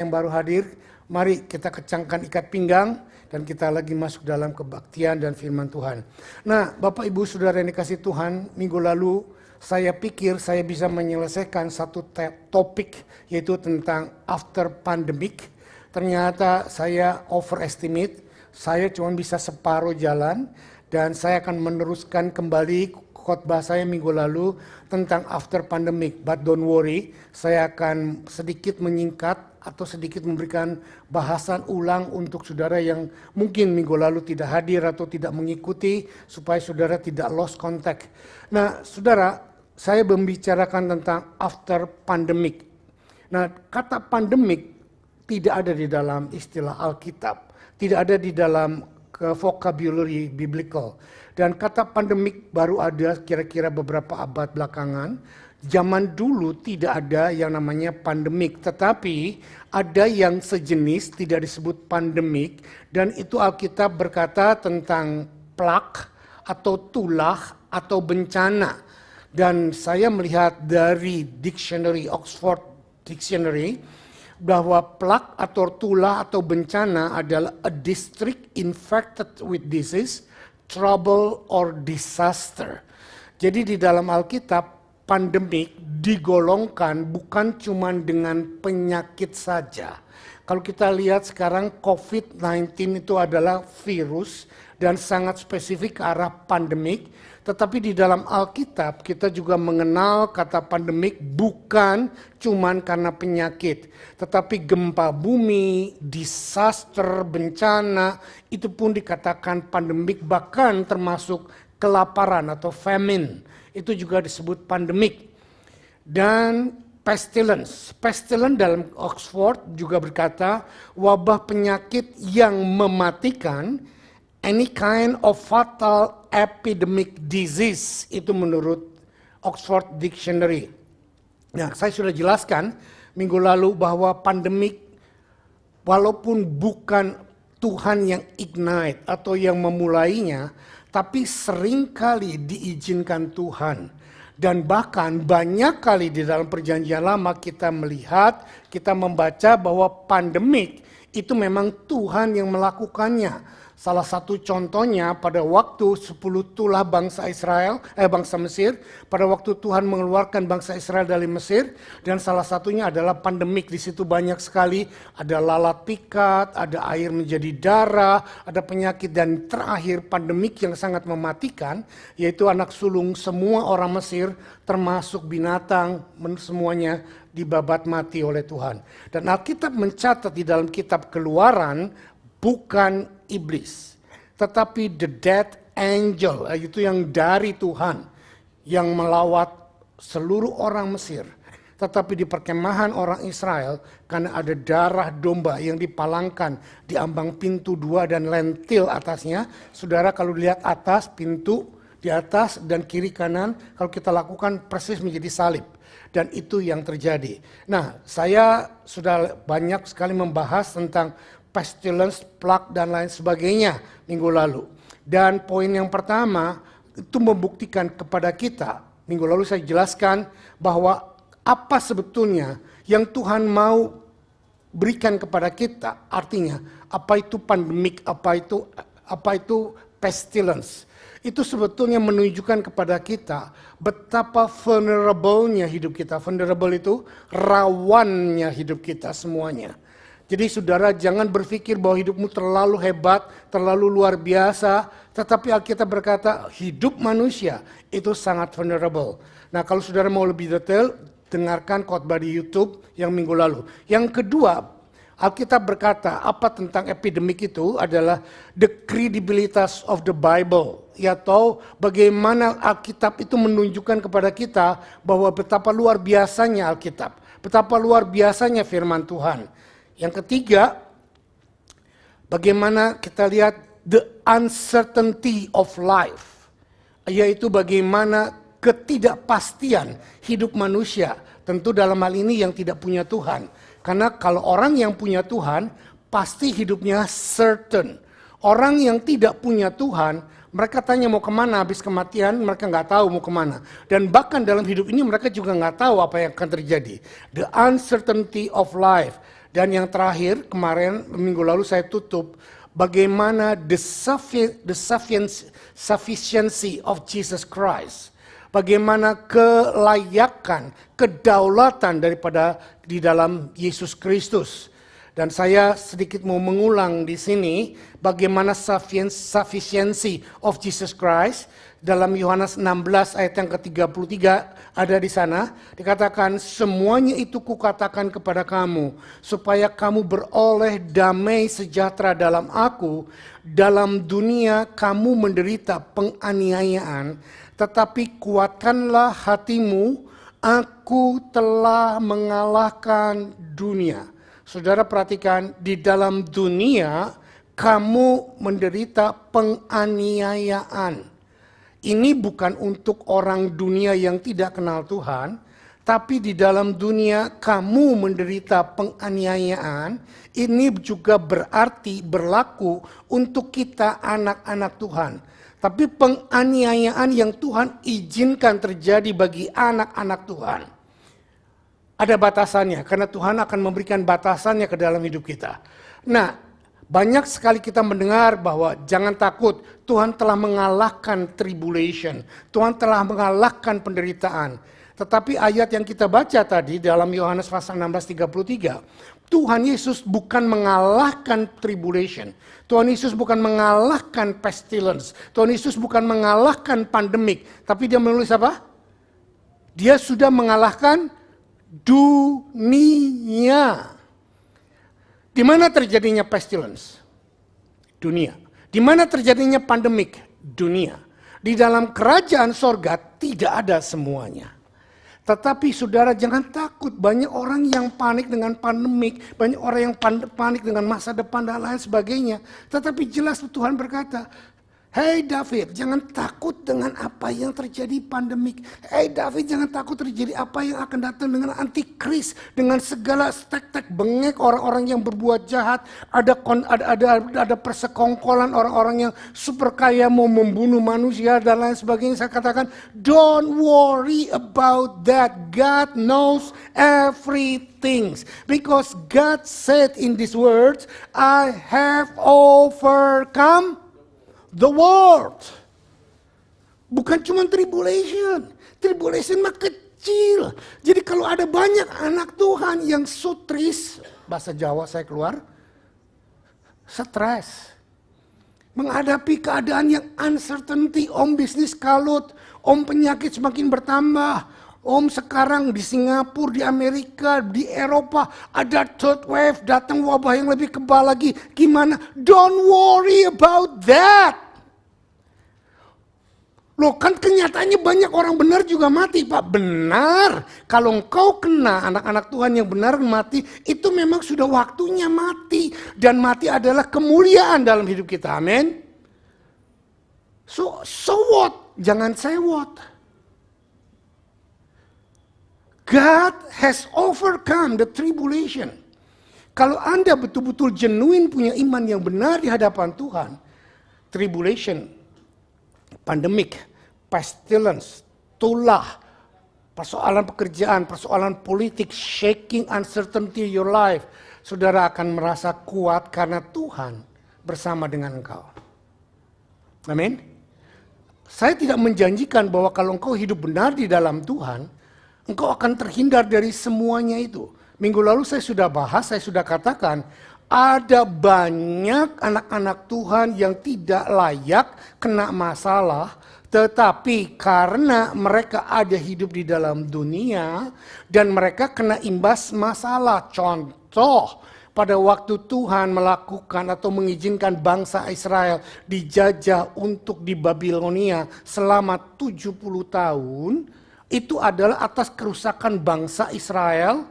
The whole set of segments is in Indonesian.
yang baru hadir, mari kita kencangkan ikat pinggang dan kita lagi masuk dalam kebaktian dan firman Tuhan. Nah, Bapak Ibu Saudara yang dikasihi Tuhan, minggu lalu saya pikir saya bisa menyelesaikan satu topik yaitu tentang after pandemic. Ternyata saya overestimate, saya cuma bisa separuh jalan dan saya akan meneruskan kembali khotbah saya minggu lalu tentang after pandemic. But don't worry, saya akan sedikit menyingkat atau sedikit memberikan bahasan ulang untuk saudara yang mungkin minggu lalu tidak hadir atau tidak mengikuti supaya saudara tidak lost contact. Nah, saudara, saya membicarakan tentang after pandemic. Nah, kata pandemic tidak ada di dalam istilah Alkitab, tidak ada di dalam vocabulary biblical. Dan kata pandemik baru ada kira-kira beberapa abad belakangan. Zaman dulu tidak ada yang namanya pandemik, tetapi ada yang sejenis tidak disebut pandemik, dan itu Alkitab berkata tentang plak atau tulah atau bencana. Dan saya melihat dari dictionary, Oxford Dictionary, bahwa plak atau tulah atau bencana adalah a district infected with disease, trouble or disaster. Jadi di dalam Alkitab pandemik digolongkan bukan cuma dengan penyakit saja. Kalau kita lihat sekarang COVID-19 itu adalah virus dan sangat spesifik ke arah pandemik. Tetapi di dalam Alkitab kita juga mengenal kata pandemik bukan cuma karena penyakit. Tetapi gempa bumi, disaster, bencana itu pun dikatakan pandemik, bahkan termasuk kelaparan atau famine. Itu juga disebut pandemik. Dan pestilence. Pestilence dalam Oxford juga berkata wabah penyakit yang mematikan, any kind of fatal epidemic disease, itu menurut Oxford Dictionary. Nah, saya sudah jelaskan minggu lalu bahwa pandemik walaupun bukan Tuhan yang ignite atau yang memulainya, tapi seringkali diizinkan Tuhan. Dan bahkan banyak kali di dalam perjanjian lama kita melihat, kita membaca bahwa pandemik itu memang Tuhan yang melakukannya. Salah satu contohnya pada waktu 10 tulah bangsa Mesir, pada waktu Tuhan mengeluarkan bangsa Israel dari Mesir, dan salah satunya adalah pandemik. Di situ banyak sekali, ada lalat pikat, ada air menjadi darah, ada penyakit, dan terakhir pandemik yang sangat mematikan, yaitu anak sulung semua orang Mesir, termasuk binatang, semuanya dibabat mati oleh Tuhan. Dan Alkitab mencatat di dalam kitab Keluaran, bukan iblis, tetapi the dead angel, itu yang dari Tuhan, yang melawat seluruh orang Mesir. Tetapi di perkemahan orang Israel, karena ada darah domba yang dipalangkan di ambang pintu 2 dan lentil atasnya. Saudara kalau lihat atas, pintu di atas dan kiri kanan, kalau kita lakukan persis menjadi salib. Dan itu yang terjadi. Nah, saya sudah banyak sekali membahas tentang pestilence, plague, dan lain sebagainya minggu lalu. Dan poin yang pertama itu membuktikan kepada kita, minggu lalu saya jelaskan bahwa apa sebetulnya yang Tuhan mau berikan kepada kita. Artinya apa itu pandemik, apa itu pestilence. Itu sebetulnya menunjukkan kepada kita betapa vulnerable-nya hidup kita. Vulnerable itu rawannya hidup kita semuanya. Jadi saudara jangan berpikir bahwa hidupmu terlalu hebat, terlalu luar biasa. Tetapi Alkitab berkata hidup manusia itu sangat vulnerable. Nah, kalau saudara mau lebih detail, dengarkan khotbah di YouTube yang minggu lalu. Yang kedua, Alkitab berkata apa tentang epidemik itu adalah the credibilitas of the Bible. Atau bagaimana Alkitab itu menunjukkan kepada kita bahwa betapa luar biasanya Alkitab. Betapa luar biasanya firman Tuhan. Yang ketiga, bagaimana kita lihat the uncertainty of life, yaitu bagaimana ketidakpastian hidup manusia, tentu dalam hal ini yang tidak punya Tuhan. Karena kalau orang yang punya Tuhan, pasti hidupnya certain. Orang yang tidak punya Tuhan, mereka tanya mau kemana habis kematian, mereka nggak tahu mau kemana. Dan bahkan dalam hidup ini mereka juga nggak tahu apa yang akan terjadi. The uncertainty of life. Dan yang terakhir, kemarin minggu lalu saya tutup, bagaimana the sufficiency of Jesus Christ. Bagaimana kelayakan, kedaulatan daripada di dalam Yesus Kristus. Dan saya sedikit mau mengulang di sini bagaimana sufficiency of Jesus Christ. Dalam Yohanes 16 ayat yang ke-33 ada di sana. Dikatakan, semuanya itu kukatakan kepada kamu, supaya kamu beroleh damai sejahtera dalam aku. Dalam dunia kamu menderita penganiayaan, tetapi kuatkanlah hatimu, aku telah mengalahkan dunia. Saudara perhatikan, di dalam dunia kamu menderita penganiayaan. Ini bukan untuk orang dunia yang tidak kenal Tuhan, tapi di dalam dunia kamu menderita penganiayaan. Ini juga berlaku untuk kita anak-anak Tuhan. Tapi penganiayaan yang Tuhan izinkan terjadi bagi anak-anak Tuhan, ada batasannya, karena Tuhan akan memberikan batasannya ke dalam hidup kita. Nah, banyak sekali kita mendengar bahwa jangan takut, Tuhan telah mengalahkan tribulation, Tuhan telah mengalahkan penderitaan. Tetapi ayat yang kita baca tadi dalam Yohanes pasal 16:33, Tuhan Yesus bukan mengalahkan tribulation, Tuhan Yesus bukan mengalahkan pestilence, Tuhan Yesus bukan mengalahkan pandemik, tapi dia menulis apa? Dia sudah mengalahkan dunia. Di mana terjadinya pestilence? Dunia. Di mana terjadinya pandemik? Dunia. Di dalam kerajaan sorga tidak ada semuanya. Tetapi saudara jangan takut, banyak orang yang panik dengan pandemik, banyak orang yang panik dengan masa depan dan lain sebagainya. Tetapi jelas Tuhan berkata, hei David, jangan takut dengan apa yang terjadi pandemik. Hei David, jangan takut terjadi apa yang akan datang dengan antikris, dengan segala stek-tek bengek orang-orang yang berbuat jahat. Ada persekongkolan orang-orang yang super kaya mau membunuh manusia dan lain sebagainya. Saya katakan, don't worry about that. God knows everything. Because God said in these words, I have overcome the world. Bukan cuma tribulation. Tribulation mah kecil. Jadi kalau ada banyak anak Tuhan yang sutris, bahasa Jawa saya keluar, stres. Menghadapi keadaan yang uncertainty, om bisnis kalut, om penyakit semakin bertambah. Om sekarang di Singapura, di Amerika, di Eropa ada third wave, datang wabah yang lebih kebal lagi. Gimana? Don't worry about that. Loh kan kenyataannya banyak orang benar juga mati Pak. Benar, kalau engkau kena, anak-anak Tuhan yang benar mati, itu memang sudah waktunya mati. Dan mati adalah kemuliaan dalam hidup kita, amin. So what? Jangan sewot. God has overcome the tribulation. Kalau Anda betul-betul genuine punya iman yang benar di hadapan Tuhan, tribulation, pandemik, pestilence, tulah, persoalan pekerjaan, persoalan politik, shaking uncertainty your life, saudara akan merasa kuat karena Tuhan bersama dengan engkau. Amin. Saya tidak menjanjikan bahwa kalau engkau hidup benar di dalam Tuhan, engkau akan terhindar dari semuanya itu. Minggu lalu saya sudah bahas, saya sudah katakan, ada banyak anak-anak Tuhan yang tidak layak kena masalah, tetapi karena mereka ada hidup di dalam dunia dan mereka kena imbas masalah. Contoh, pada waktu Tuhan melakukan atau mengizinkan bangsa Israel dijajah untuk di Babilonia selama 70 tahun, itu adalah atas kerusakan bangsa Israel.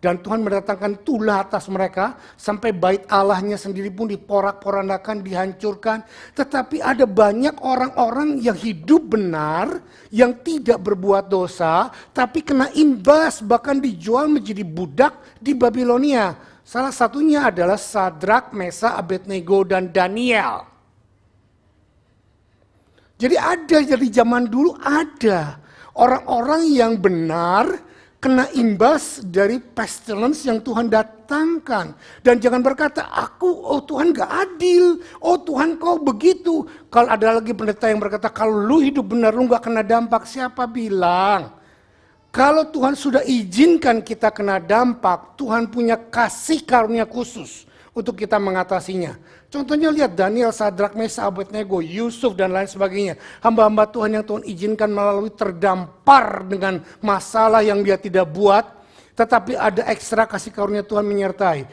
Dan Tuhan mendatangkan tulah atas mereka sampai bait Allahnya sendiri pun diporak-porandakan, dihancurkan. Tetapi ada banyak orang-orang yang hidup benar, yang tidak berbuat dosa, tapi kena imbas bahkan dijual menjadi budak di Babilonia. Salah satunya adalah Sadrak, Mesa, Abednego, dan Daniel. Jadi ada dari zaman dulu ada orang-orang yang benar, kena imbas dari pestilence yang Tuhan datangkan. Dan jangan berkata, oh Tuhan gak adil, oh Tuhan kau begitu. Kalau ada lagi pendeta yang berkata, kalau lu hidup benar lu gak kena dampak, siapa bilang? Kalau Tuhan sudah izinkan kita kena dampak, Tuhan punya kasih karunia khusus untuk kita mengatasinya. Contohnya lihat Daniel, Sadrak, Mesa, Abednego, Yusuf dan lain sebagainya. Hamba-hamba Tuhan yang Tuhan izinkan melalui terdampar dengan masalah yang dia tidak buat. Tetapi ada ekstra kasih karunia Tuhan menyertai.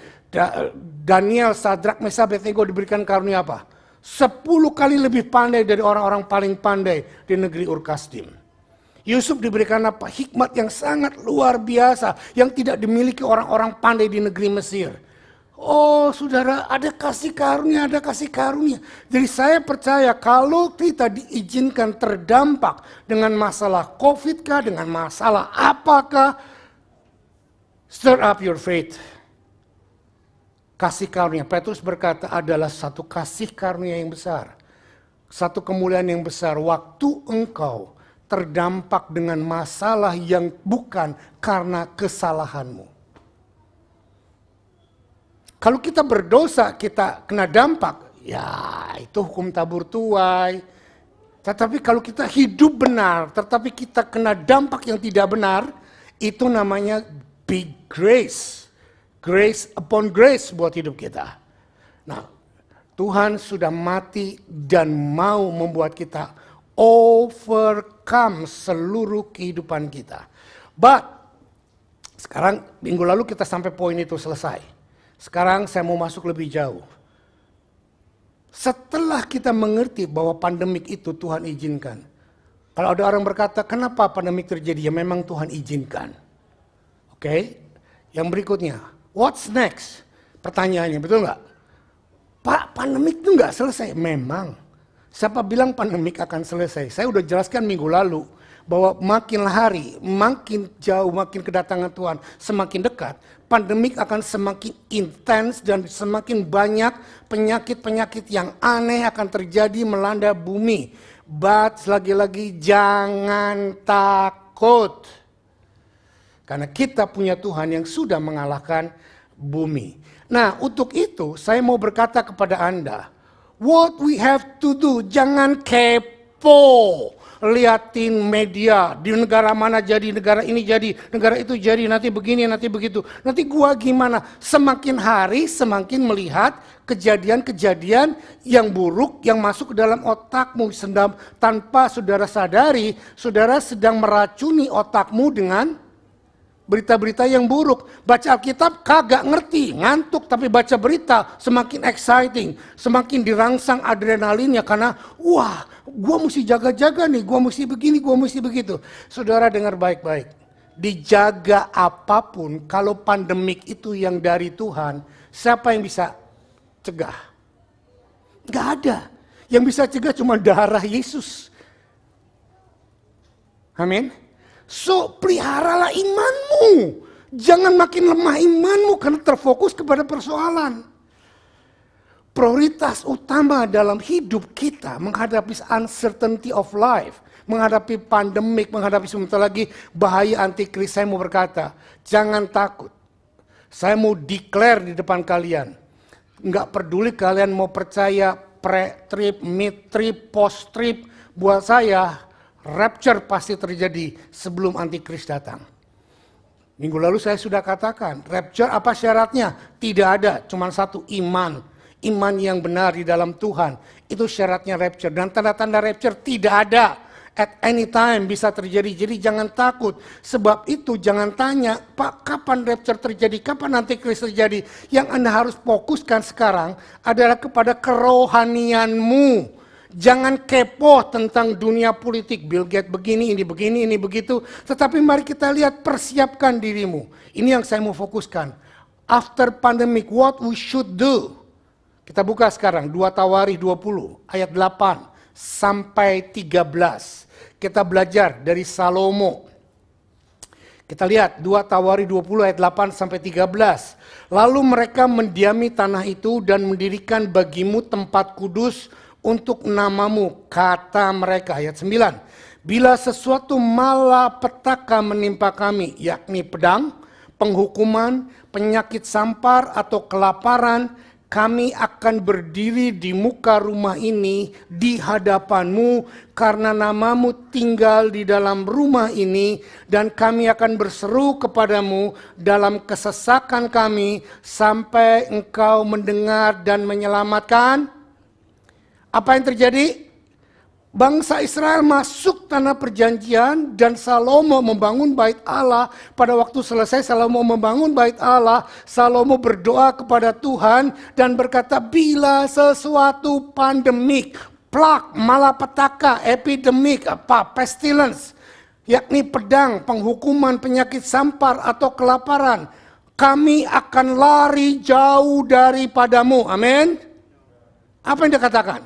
Daniel, Sadrak, Mesa, Abednego diberikan karunia apa? 10 kali lebih pandai dari orang-orang paling pandai di negeri Ur-Kasdim. Yusuf diberikan apa? Hikmat yang sangat luar biasa yang tidak dimiliki orang-orang pandai di negeri Mesir. Oh saudara, ada kasih karunia, ada kasih karunia. Jadi saya percaya kalau kita diizinkan terdampak dengan masalah COVID kah, dengan masalah apakah, stir up your faith. Kasih karunia, Petrus berkata adalah satu kasih karunia yang besar. Satu kemuliaan yang besar, waktu engkau terdampak dengan masalah yang bukan karena kesalahanmu. Kalau kita berdosa, kita kena dampak, ya itu hukum tabur tuai. Tetapi kalau kita hidup benar, tetapi kita kena dampak yang tidak benar, itu namanya big grace. Grace upon grace buat hidup kita. Nah, Tuhan sudah mati dan mau membuat kita overcome seluruh kehidupan kita. But, sekarang minggu lalu kita sampai poin itu selesai. Sekarang saya mau masuk lebih jauh. Setelah kita mengerti bahwa pandemik itu Tuhan izinkan. Kalau ada orang berkata, kenapa pandemik terjadi? Ya memang Tuhan izinkan. Oke? Yang berikutnya, what's next? Pertanyaannya, betul nggak? Pak, pandemik itu nggak selesai. Memang. Siapa bilang pandemik akan selesai? Saya udah jelaskan minggu lalu. Bahwa makin hari, makin jauh, makin kedatangan Tuhan semakin dekat, pandemik akan semakin intens dan semakin banyak penyakit-penyakit yang aneh akan terjadi melanda bumi. But lagi-lagi jangan takut. Karena kita punya Tuhan yang sudah mengalahkan bumi. Nah untuk itu saya mau berkata kepada Anda, what we have to do, jangan kepo. Liatin media, di negara mana jadi, negara ini jadi, negara itu jadi, nanti begini, nanti begitu. Nanti gua gimana? Semakin hari semakin melihat kejadian-kejadian yang buruk yang masuk ke dalam otakmu. Tanpa saudara sadari, saudara sedang meracuni otakmu dengan berita-berita yang buruk. Baca Alkitab kagak ngerti, ngantuk, tapi baca berita semakin exciting, semakin dirangsang adrenalinnya karena wah, gua mesti jaga-jaga nih, gua mesti begini, gua mesti begitu. Saudara dengar baik-baik. Dijaga apapun, kalau pandemik itu yang dari Tuhan, siapa yang bisa cegah? Gak ada. Yang bisa cegah cuma darah Yesus. Amin. So, peliharalah imanmu. Jangan makin lemah imanmu karena terfokus kepada persoalan. Prioritas utama dalam hidup kita menghadapi uncertainty of life, menghadapi pandemik, menghadapi sebentar lagi bahaya antikris. Saya mau berkata, jangan takut. Saya mau declare di depan kalian. Enggak peduli kalian mau percaya pre-trip, mid-trip, post-trip. Buat saya, rapture pasti terjadi sebelum antikris datang. Minggu lalu saya sudah katakan, rapture apa syaratnya? Tidak ada, cuma satu, iman. Iman yang benar di dalam Tuhan. Itu syaratnya rapture. Dan tanda-tanda rapture tidak ada. At any time bisa terjadi. Jadi jangan takut. Sebab itu jangan tanya, Pak kapan rapture terjadi? Kapan antikris terjadi? Yang Anda harus fokuskan sekarang adalah kepada kerohanianmu. Jangan kepo tentang dunia politik, Bill Gates begini, ini begitu. Tetapi mari kita lihat, persiapkan dirimu. Ini yang saya mau fokuskan. After pandemic, what we should do. Kita buka sekarang 2 Tawarikh 20 ayat 8 sampai 13. Kita belajar dari Salomo. Kita lihat 2 Tawarikh 20 ayat 8 sampai 13. Lalu mereka mendiami tanah itu dan mendirikan bagimu tempat kudus untuk namamu, kata mereka. Ayat 9. Bila sesuatu malapetaka menimpa kami, yakni pedang, penghukuman, penyakit sampar atau kelaparan, kami akan berdiri di muka rumah ini di hadapanmu karena namamu tinggal di dalam rumah ini, dan kami akan berseru kepadamu dalam kesesakan kami sampai engkau mendengar dan menyelamatkan. Apa yang terjadi? Bangsa Israel masuk tanah perjanjian dan Salomo membangun bait Allah. Pada waktu selesai Salomo membangun bait Allah, Salomo berdoa kepada Tuhan dan berkata, bila sesuatu pandemik, plague, malapetaka, epidemik, pestilence, yakni pedang, penghukuman, penyakit sampar atau kelaparan, kami akan lari jauh daripadamu. Amin. Apa yang dia katakan?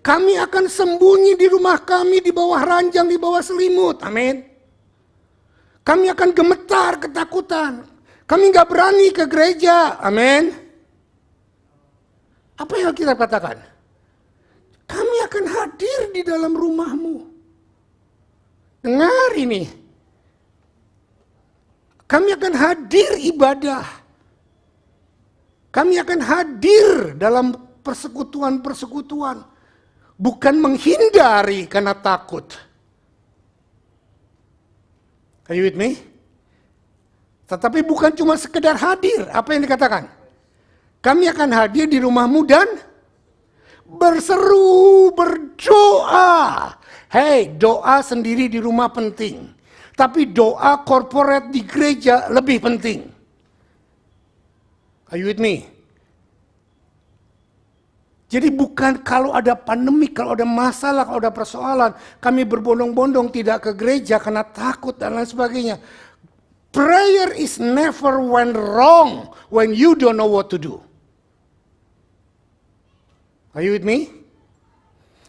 Kami akan sembunyi di rumah kami, di bawah ranjang, di bawah selimut. Amin. Kami akan gemetar ketakutan. Kami nggak berani ke gereja. Amin. Apa yang kita katakan? Kami akan hadir di dalam rumahmu. Dengar ini. Kami akan hadir ibadah. Kami akan hadir dalam persekutuan-persekutuan. Bukan menghindari karena takut. Are you with me? Tetapi bukan cuma sekedar hadir. Apa yang dikatakan? Kami akan hadir di rumahmu dan berseru, berdoa. Hey, doa sendiri di rumah penting. Tapi doa korporat di gereja lebih penting. Are you with me? Jadi bukan kalau ada pandemi, kalau ada masalah, kalau ada persoalan, kami berbondong-bondong tidak ke gereja karena takut dan lain sebagainya. Prayer is never went wrong when you don't know what to do. Are you with me?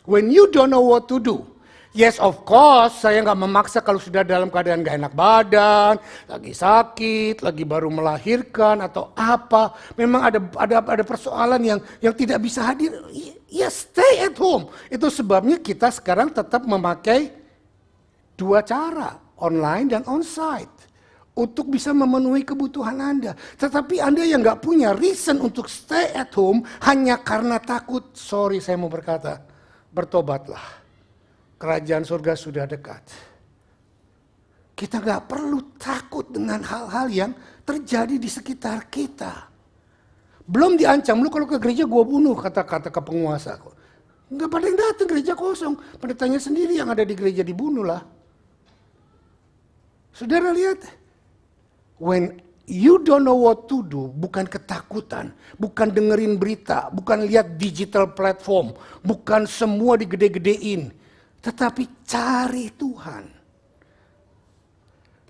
When you don't know what to do. Yes, of course, saya nggak memaksa kalau sudah dalam keadaan nggak enak badan, lagi sakit, lagi baru melahirkan atau apa. Memang ada persoalan yang tidak bisa hadir. Ya, stay at home. Itu sebabnya kita sekarang tetap memakai dua cara, online dan onsite, untuk bisa memenuhi kebutuhan Anda. Tetapi Anda yang nggak punya reason untuk stay at home hanya karena takut, sorry saya mau berkata, bertobatlah. Kerajaan surga sudah dekat. Kita nggak perlu takut dengan hal-hal yang terjadi di sekitar kita. Belum diancam, lu kalau ke gereja gua bunuh, kata-kata ke penguasa. Nggak pada yang datang, gereja kosong. Pendetanya sendiri yang ada di gereja dibunuh lah. Saudara lihat, when you don't know what to do, bukan ketakutan, bukan dengerin berita, bukan lihat digital platform, bukan semua digede-gedein. Tetapi cari Tuhan.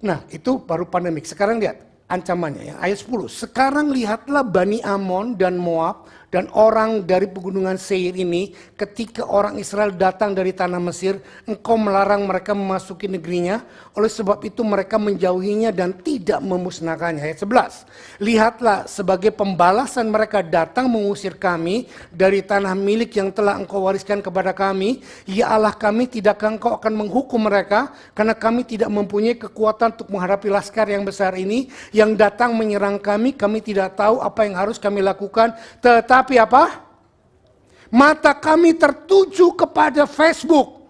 Nah, itu baru pandemik. Sekarang lihat ancamannya ya. Ayat 10. Sekarang lihatlah Bani Amon dan Moab dan orang dari pegunungan Seir ini, ketika orang Israel datang dari tanah Mesir, engkau melarang mereka memasuki negerinya, oleh sebab itu mereka menjauhinya dan tidak memusnahkannya. Ayat 11. Lihatlah, sebagai pembalasan mereka datang mengusir kami dari tanah milik yang telah engkau wariskan kepada kami. Ya Allah kami, tidakkah engkau akan menghukum mereka, karena kami tidak mempunyai kekuatan untuk menghadapi laskar yang besar ini, yang datang menyerang kami. Kami tidak tahu apa yang harus kami lakukan, tetapi apa? Mata kami tertuju kepada Facebook.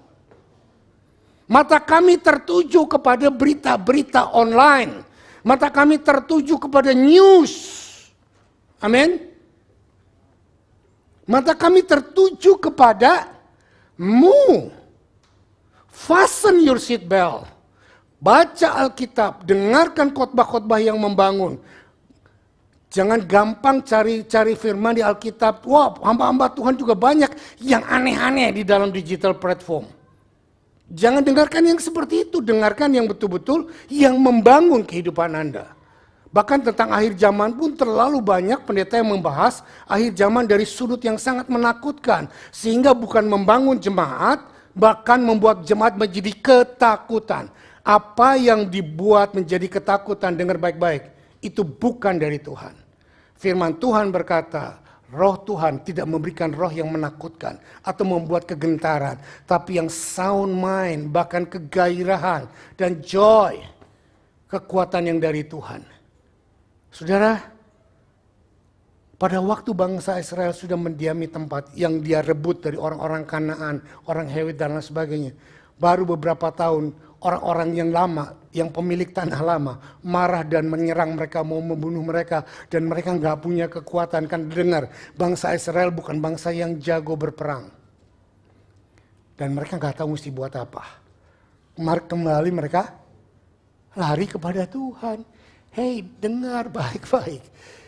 Mata kami tertuju kepada berita-berita online. Mata kami tertuju kepada news. Amin. Mata kami tertuju kepada mu. Fasten your seat belt. Baca Alkitab, dengarkan khotbah-khotbah yang membangun. Jangan gampang cari firman di Alkitab. Wah, hamba-hamba Tuhan juga banyak yang aneh-aneh di dalam digital platform. Jangan dengarkan yang seperti itu. Dengarkan yang betul-betul yang membangun kehidupan Anda. Bahkan tentang akhir zaman pun terlalu banyak pendeta yang membahas akhir zaman dari sudut yang sangat menakutkan. Sehingga bukan membangun jemaat, bahkan membuat jemaat menjadi ketakutan. Apa yang dibuat menjadi ketakutan, dengar baik-baik, itu bukan dari Tuhan. Firman Tuhan berkata, Roh Tuhan tidak memberikan roh yang menakutkan atau membuat kegentaran, tapi yang sound mind, bahkan kegairahan dan joy, kekuatan yang dari Tuhan. Saudara, pada waktu bangsa Israel sudah mendiami tempat yang dia rebut dari orang-orang Kanaan, orang Hewit dan lain sebagainya, baru beberapa tahun orang-orang yang lama, yang pemilik tanah lama, marah dan menyerang mereka, mau membunuh mereka, dan mereka nggak punya kekuatan. Kan dengar, bangsa Israel bukan bangsa yang jago berperang. Dan mereka nggak tahu mesti buat apa. Kembali mereka lari kepada Tuhan. Hey, dengar baik-baik.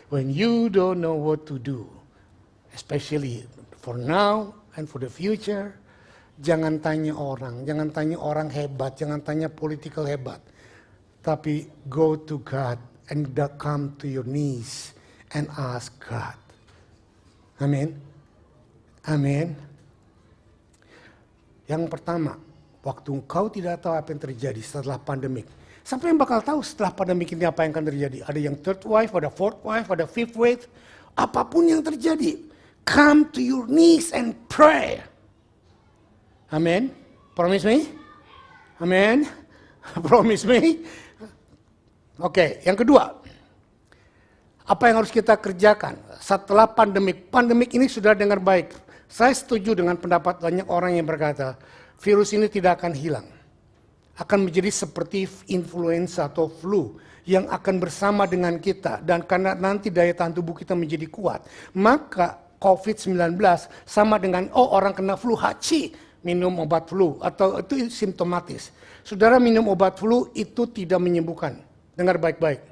When you don't know what to do, especially for now and for the future, jangan tanya orang hebat, jangan tanya political hebat. Tapi go to God and come to your knees and ask God. Amin. Amin. Yang pertama, waktu engkau tidak tahu apa yang terjadi setelah pandemik. Siapa yang bakal tahu setelah pandemik ini apa yang akan terjadi? Ada yang third wave, ada fourth wave, ada fifth wave. Apapun yang terjadi, come to your knees and pray. Amen. Promise me? Amen. Promise me? Oke, yang kedua. Apa yang harus kita kerjakan setelah pandemik? Pandemik ini sudah dengar baik. Saya setuju dengan pendapat banyak orang yang berkata, virus ini tidak akan hilang. Akan menjadi seperti influenza atau flu yang akan bersama dengan kita. Dan karena nanti daya tahan tubuh kita menjadi kuat, maka COVID-19 sama dengan orang kena flu haci, minum obat flu, atau itu simptomatis. Saudara, minum obat flu itu tidak menyembuhkan. Dengar baik-baik.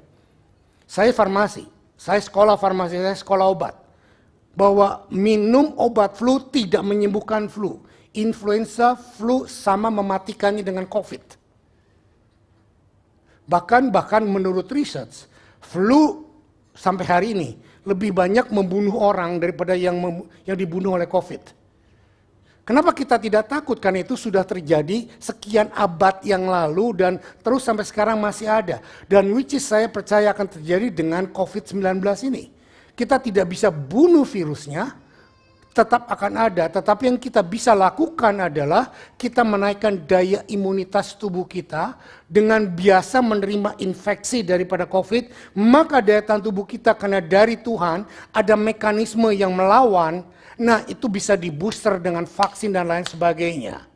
Saya farmasi, saya sekolah farmasi, saya sekolah obat. Bahwa minum obat flu tidak menyembuhkan flu. Influenza, flu sama mematikannya dengan COVID. Bahkan menurut research, flu sampai hari ini lebih banyak membunuh orang daripada yang dibunuh oleh COVID. Kenapa kita tidak takut? Karena itu sudah terjadi sekian abad yang lalu dan terus sampai sekarang masih ada. Dan which is saya percaya akan terjadi dengan COVID-19 ini. Kita tidak bisa bunuh virusnya, tetap akan ada. Tetapi yang kita bisa lakukan adalah kita menaikkan daya imunitas tubuh kita dengan biasa menerima infeksi daripada COVID. Maka daya tahan tubuh kita karena dari Tuhan ada mekanisme yang melawan. Nah, itu bisa di-booster dengan vaksin dan lain sebagainya.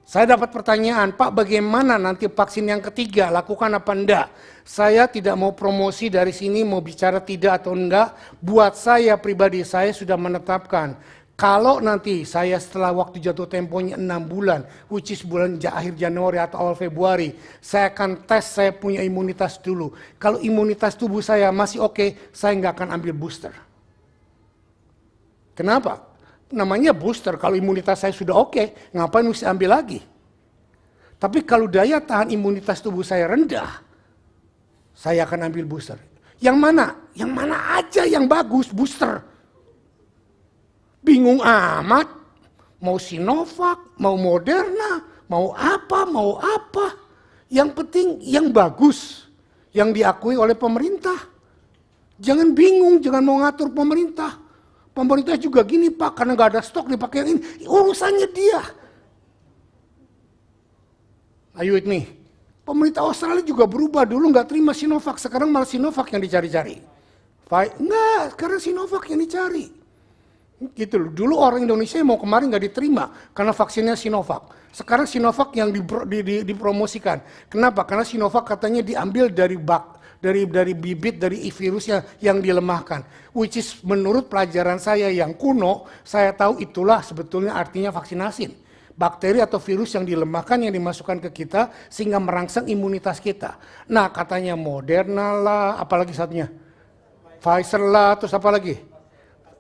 Saya dapat pertanyaan, Pak, bagaimana nanti vaksin yang ketiga, lakukan apa enggak? Saya tidak mau promosi dari sini, mau bicara tidak atau enggak. Buat saya pribadi, saya sudah menetapkan, kalau nanti saya setelah waktu jatuh temponya 6 bulan, which is bulan akhir Januari atau awal Februari, saya akan tes saya punya imunitas dulu. Kalau imunitas tubuh saya masih oke, saya nggak akan ambil booster. Kenapa? Namanya booster, kalau imunitas saya sudah oke, ngapain mesti ambil lagi? Tapi kalau daya tahan imunitas tubuh saya rendah, saya akan ambil booster. Yang mana? Yang mana aja yang bagus, booster. Bingung amat, mau Sinovac, mau Moderna, mau apa. Yang penting yang bagus, yang diakui oleh pemerintah. Jangan bingung, jangan mau ngatur pemerintah. Pemerintah juga gini, Pak, karena nggak ada stok dipakai yang ini. Urusannya dia. Are you with me? Pemerintah Australia juga berubah. Dulu nggak terima Sinovac, sekarang malah Sinovac yang dicari-cari. Enggak, sekarang Sinovac yang dicari. Gitu loh. Dulu orang Indonesia mau kemarin nggak diterima karena vaksinnya Sinovac. Sekarang Sinovac yang dipromosikan. Kenapa? Karena Sinovac katanya diambil dari bibit dari virusnya yang dilemahkan. Which is menurut pelajaran saya yang kuno, saya tahu itulah sebetulnya artinya vaksinasi. Bakteri atau virus yang dilemahkan yang dimasukkan ke kita sehingga merangsang imunitas kita. Nah, katanya Moderna lah, apalagi satunya? Pfizer lah, terus apa lagi?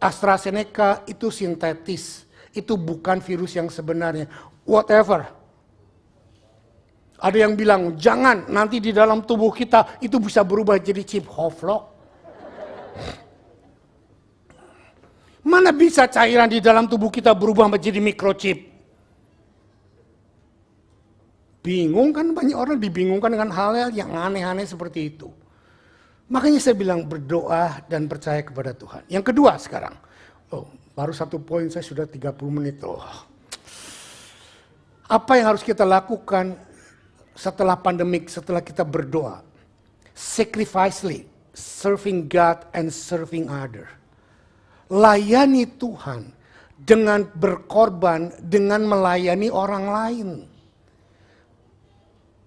AstraZeneca itu sintetis. Itu bukan virus yang sebenarnya. Whatever. Ada yang bilang, jangan nanti di dalam tubuh kita itu bisa berubah jadi chip Hoflock. Mana bisa cairan di dalam tubuh kita berubah menjadi microchip? Bingung kan, banyak orang dibingungkan dengan hal-hal yang aneh-aneh seperti itu. Makanya saya bilang berdoa dan percaya kepada Tuhan. Yang kedua sekarang, baru 1 poin saya sudah 30 menit. Apa yang harus kita lakukan setelah pandemik, setelah kita berdoa? Sacrificially, serving God and serving other. Layani Tuhan dengan berkorban, dengan melayani orang lain.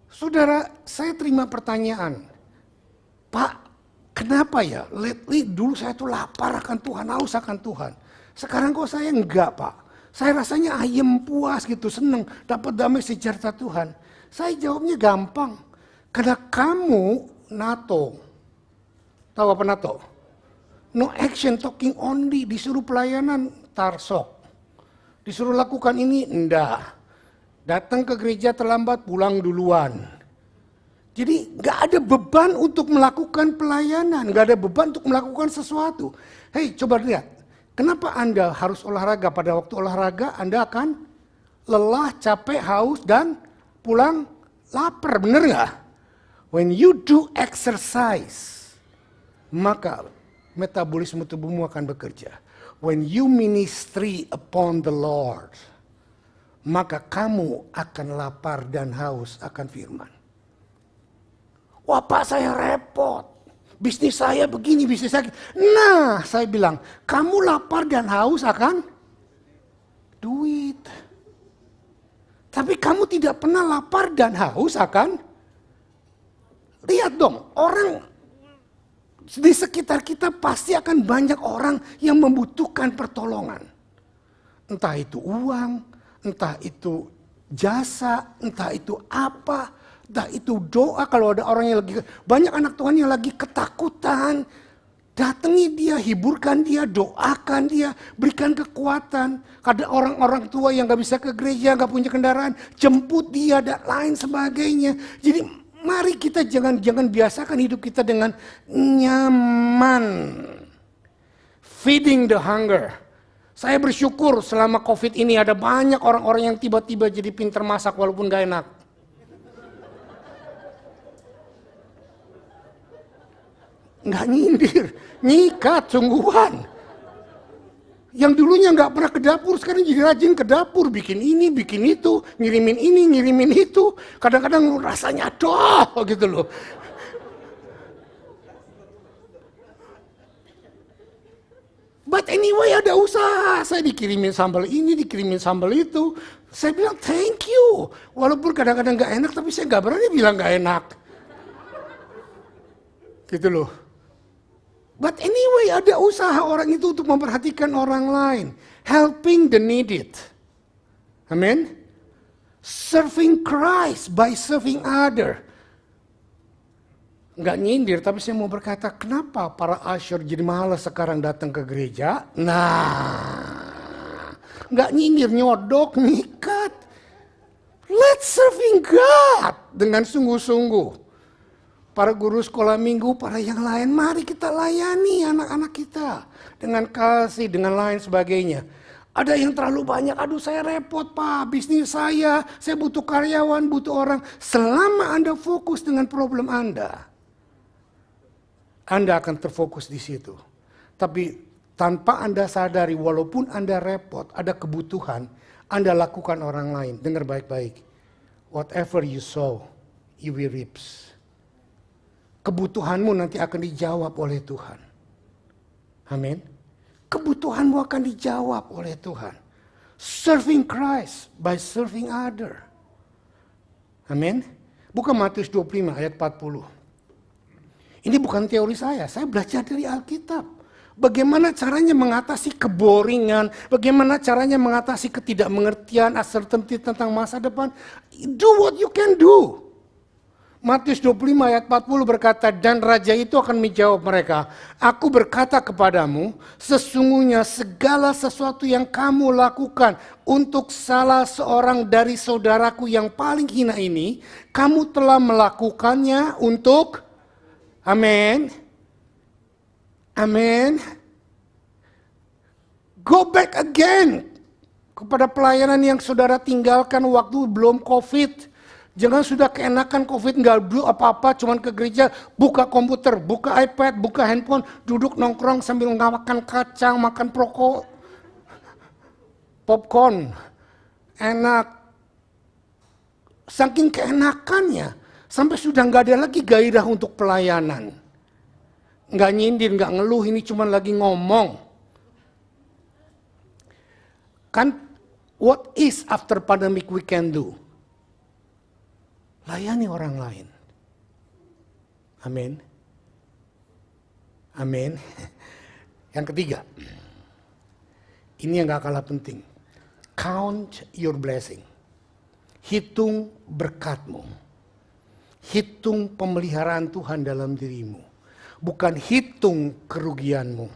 Saudara, saya terima pertanyaan. Pak, kenapa ya? Lately dulu saya tuh lapar akan Tuhan, haus akan Tuhan. Sekarang kok saya enggak, Pak? Saya rasanya ayem, puas gitu, seneng, dapat damai sejahtera Tuhan. Saya jawabnya gampang. Karena kamu NATO. Tahu apa NATO? No action, talking only. Disuruh pelayanan, tarsok. Disuruh lakukan ini, enggak. Datang ke gereja terlambat, pulang duluan. Jadi gak ada beban untuk melakukan pelayanan, gak ada beban untuk melakukan sesuatu. Hei, coba lihat, kenapa Anda harus olahraga? Pada waktu olahraga Anda akan lelah, capek, haus, dan pulang lapar, bener gak? When you do exercise, maka metabolisme tubuhmu akan bekerja. When you ministry upon the Lord, maka kamu akan lapar dan haus akan firman. Wah Pak, saya repot. Bisnis saya begini, bisnis saya. Nah, saya bilang, kamu lapar dan haus akan duit. Tapi kamu tidak pernah lapar dan haus akan, lihat dong, orang di sekitar kita pasti akan banyak orang yang membutuhkan pertolongan. Entah itu uang, entah itu jasa, entah itu apa. Entah itu doa, kalau ada orang yang lagi, banyak anak Tuhan yang lagi ketakutan. Datangi dia, hiburkan dia, doakan dia, berikan kekuatan. Ada orang-orang tua yang gak bisa ke gereja, gak punya kendaraan, jemput dia dan lain sebagainya. Jadi mari kita jangan biasakan hidup kita dengan nyaman. Feeding the hunger. Saya bersyukur selama COVID ini ada banyak orang-orang yang tiba-tiba jadi pintar masak walaupun gak enak. Nggak nyindir, nyikat sungguhan. Yang dulunya nggak pernah ke dapur, sekarang jadi rajin ke dapur, bikin ini, bikin itu, ngirimin ini, ngirimin itu. Kadang-kadang rasanya aduh gitu loh. But anyway ada usaha, saya dikirimin sambal ini, dikirimin sambal itu. Saya bilang thank you. Walaupun kadang-kadang nggak enak, tapi saya nggak berani bilang nggak enak. Gitu loh. But anyway ada usaha orang itu untuk memperhatikan orang lain. Helping the needed. Amin. Serving Christ by serving other. Nggak nyindir, tapi saya mau berkata, kenapa para usher jadi malas sekarang datang ke gereja? Nah, nggak nyindir, nyodok, nyikat. Let's serving God dengan sungguh-sungguh. Para guru sekolah minggu, para yang lain, mari kita layani anak-anak kita. Dengan kasih, dengan lain sebagainya. Ada yang terlalu banyak, aduh saya repot Pak, bisnis saya butuh karyawan, butuh orang. Selama Anda fokus dengan problem Anda akan terfokus di situ. Tapi tanpa Anda sadari, walaupun Anda repot, ada kebutuhan, Anda lakukan orang lain. Dengar baik-baik. Whatever you sow, you will reap. Kebutuhanmu nanti akan dijawab oleh Tuhan. Amin. Kebutuhanmu akan dijawab oleh Tuhan. Serving Christ by serving other. Amin. Bukan Matius 25 ayat 40. Ini bukan teori saya belajar dari Alkitab. Bagaimana caranya mengatasi keboringan, bagaimana caranya mengatasi ketidakmengertian, uncertainty tentang masa depan. Do what you can do. Matius 25 ayat 40 berkata, dan raja itu akan menjawab mereka, aku berkata kepadamu, sesungguhnya segala sesuatu yang kamu lakukan untuk salah seorang dari saudaraku yang paling hina ini, kamu telah melakukannya untuk, amin, amin. Go back again kepada pelayanan yang saudara tinggalkan waktu belum COVID. Jangan sudah keenakan COVID, nggak dulu apa-apa, cuman ke gereja, buka komputer, buka iPad, buka handphone, duduk nongkrong sambil makan kacang, makan proko, popcorn, enak. Saking keenakannya, sampai sudah nggak ada lagi gairah untuk pelayanan. Nggak nyindir, nggak ngeluh, ini cuman lagi ngomong. Kan, what is after pandemic we can do? Layani orang lain. Amin. Amin. Yang ketiga, ini yang gak kalah penting. Count your blessing. Hitung berkatmu. Hitung pemeliharaan Tuhan dalam dirimu. Bukan hitung kerugianmu.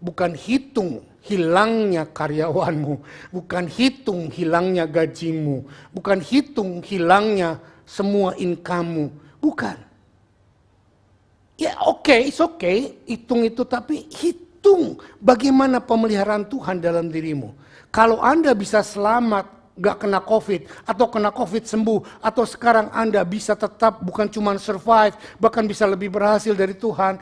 Bukan hitung hilangnya karyawanmu. Bukan hitung hilangnya gajimu. Bukan hitung hilangnya semua income-mu. Bukan. Ya it's okay, hitung itu, tapi hitung bagaimana pemeliharaan Tuhan dalam dirimu. Kalau Anda bisa selamat, gak kena COVID, atau kena COVID sembuh, atau sekarang Anda bisa tetap bukan cuma survive, bahkan bisa lebih berhasil dari Tuhan,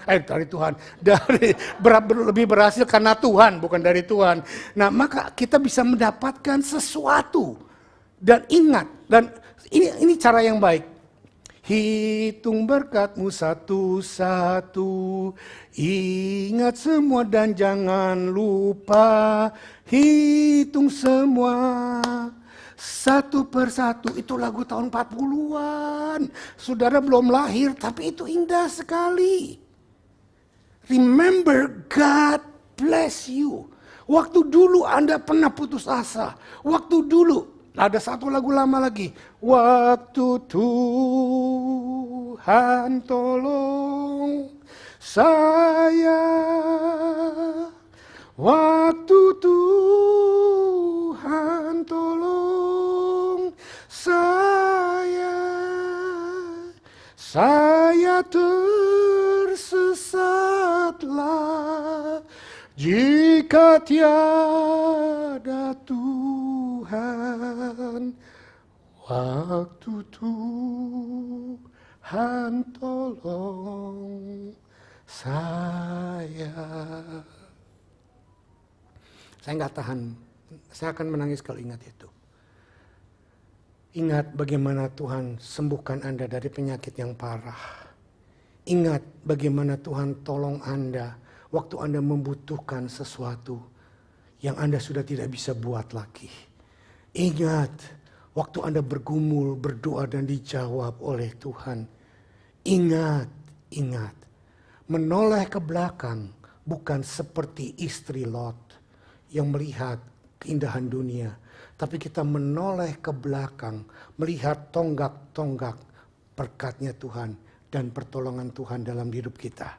lebih berhasil karena Tuhan, bukan dari Tuhan. Nah, maka kita bisa mendapatkan sesuatu. Dan ingat, dan ini cara yang baik. Hitung berkatmu satu-satu, ingat semua dan jangan lupa. Hitung semua satu persatu. Itu lagu tahun 40-an. Saudara belum lahir, tapi itu indah sekali. Remember, God bless you. Waktu dulu Anda pernah putus asa. Waktu dulu. Ada satu lagu lama lagi. Waktu Tuhan tolong saya. Waktu Tuhan tolong saya. Saya tersesatlah jika tiada Tuhan. Waktu Tuhan tolong saya. Saya nggak tahan, saya akan menangis kalau ingat itu. Ingat bagaimana Tuhan sembuhkan Anda dari penyakit yang parah. Ingat bagaimana Tuhan tolong Anda waktu Anda membutuhkan sesuatu yang Anda sudah tidak bisa buat lagi. Ingat waktu Anda bergumul, berdoa dan dijawab oleh Tuhan. Ingat. Menoleh ke belakang bukan seperti istri Lot yang melihat keindahan dunia. Tapi kita menoleh ke belakang, melihat tonggak-tonggak berkatnya Tuhan dan pertolongan Tuhan dalam hidup kita.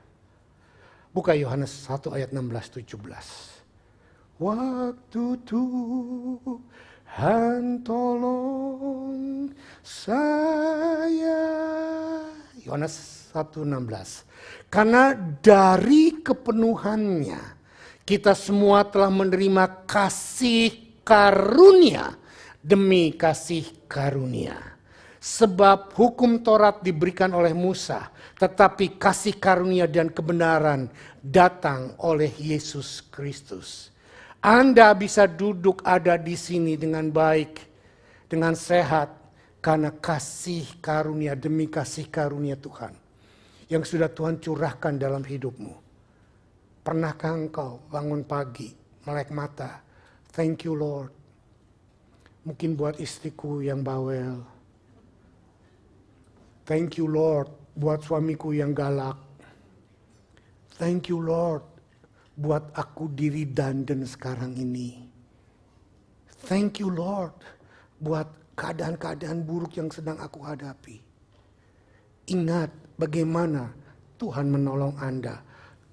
Buka Yohanes 1 ayat 16-17. Waktu Tuhan tolong saya. Yohanes 1:16. Karena dari kepenuhannya kita semua telah menerima kasih karunia demi kasih karunia. Sebab hukum Taurat diberikan oleh Musa, tetapi kasih karunia dan kebenaran datang oleh Yesus Kristus. Anda bisa duduk ada di sini dengan baik, dengan sehat, karena kasih karunia demi kasih karunia Tuhan yang sudah Tuhan curahkan dalam hidupmu. Pernahkah engkau bangun pagi, melek mata, thank you Lord. Mungkin buat istriku yang bawel. Thank you Lord buat suamiku yang galak. Thank you Lord buat aku diri dandan sekarang ini. Thank you Lord buat keadaan-keadaan buruk yang sedang aku hadapi. Ingat bagaimana Tuhan menolong Anda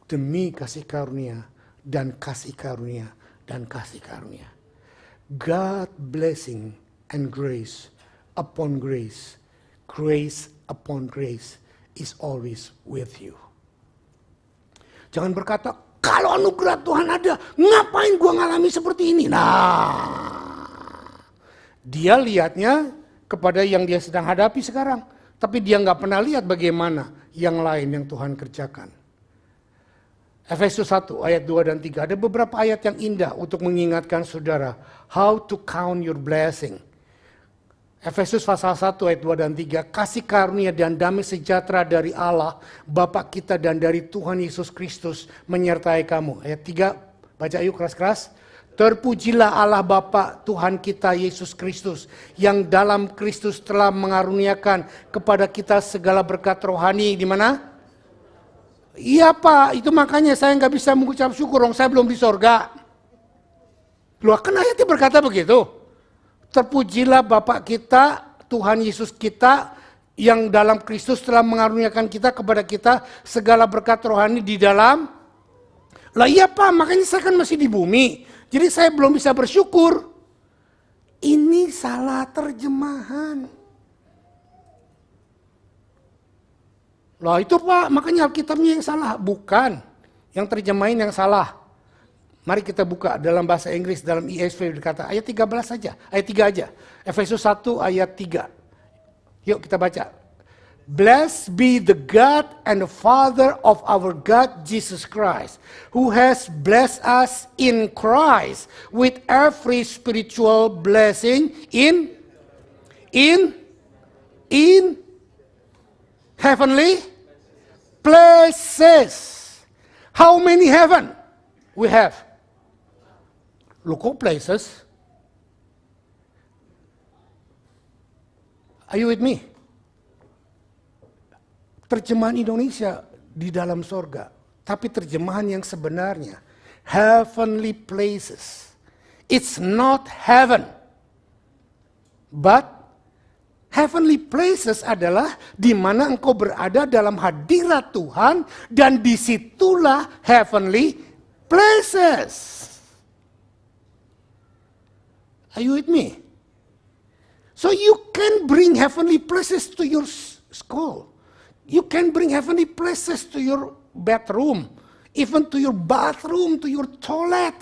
demi kasih karunia dan kasih karunia dan kasih karunia. God blessing and grace upon grace, grace upon grace is always with you. Jangan berkata, kalau anugerah Tuhan ada, ngapain gua ngalami seperti ini? Nah, dia lihatnya kepada yang dia sedang hadapi sekarang. Tapi dia nggak pernah lihat bagaimana yang lain yang Tuhan kerjakan. Efesus 1 ayat 2 dan 3. Ada beberapa ayat yang indah untuk mengingatkan saudara. How to count your blessing. Efesus pasal 1 ayat 2 dan 3. Kasih karunia dan damai sejahtera dari Allah, Bapa kita dan dari Tuhan Yesus Kristus menyertai kamu. Ayat 3, baca yuk keras-keras. Terpujilah Allah Bapa Tuhan kita Yesus Kristus, yang dalam Kristus telah mengaruniakan kepada kita segala berkat rohani. Di mana? Iya Pak, itu makanya saya nggak bisa mengucap syukur, saya belum di sorga. Loh, kan ayatnya berkata begitu. Terpujilah Bapa kita, Tuhan Yesus kita, yang dalam Kristus telah mengaruniakan kita kepada kita segala berkat rohani di dalam. Lah iya Pak, makanya saya kan masih di bumi. Jadi saya belum bisa bersyukur. Ini salah terjemahan. Lah itu Pak, makanya Alkitabnya yang salah. Bukan, yang terjemahin yang salah. Mari kita buka dalam bahasa Inggris, dalam ESV berkata, ayat 13 saja, ayat 3 aja. Efesus 1 ayat 3. Yuk kita baca. Blessed be the God and the Father of our God Jesus Christ, who has blessed us in Christ with every spiritual blessing in heavenly places. How many heaven we have? Look at places. Are you with me? Terjemahan Indonesia di dalam sorga, tapi terjemahan yang sebenarnya heavenly places. It's not heaven, but heavenly places adalah di mana engkau berada dalam hadirat Tuhan, dan disitulah heavenly places. Are you with me? So you can bring heavenly places to your school. You can bring heavenly places to your bedroom, even to your bathroom, to your toilet.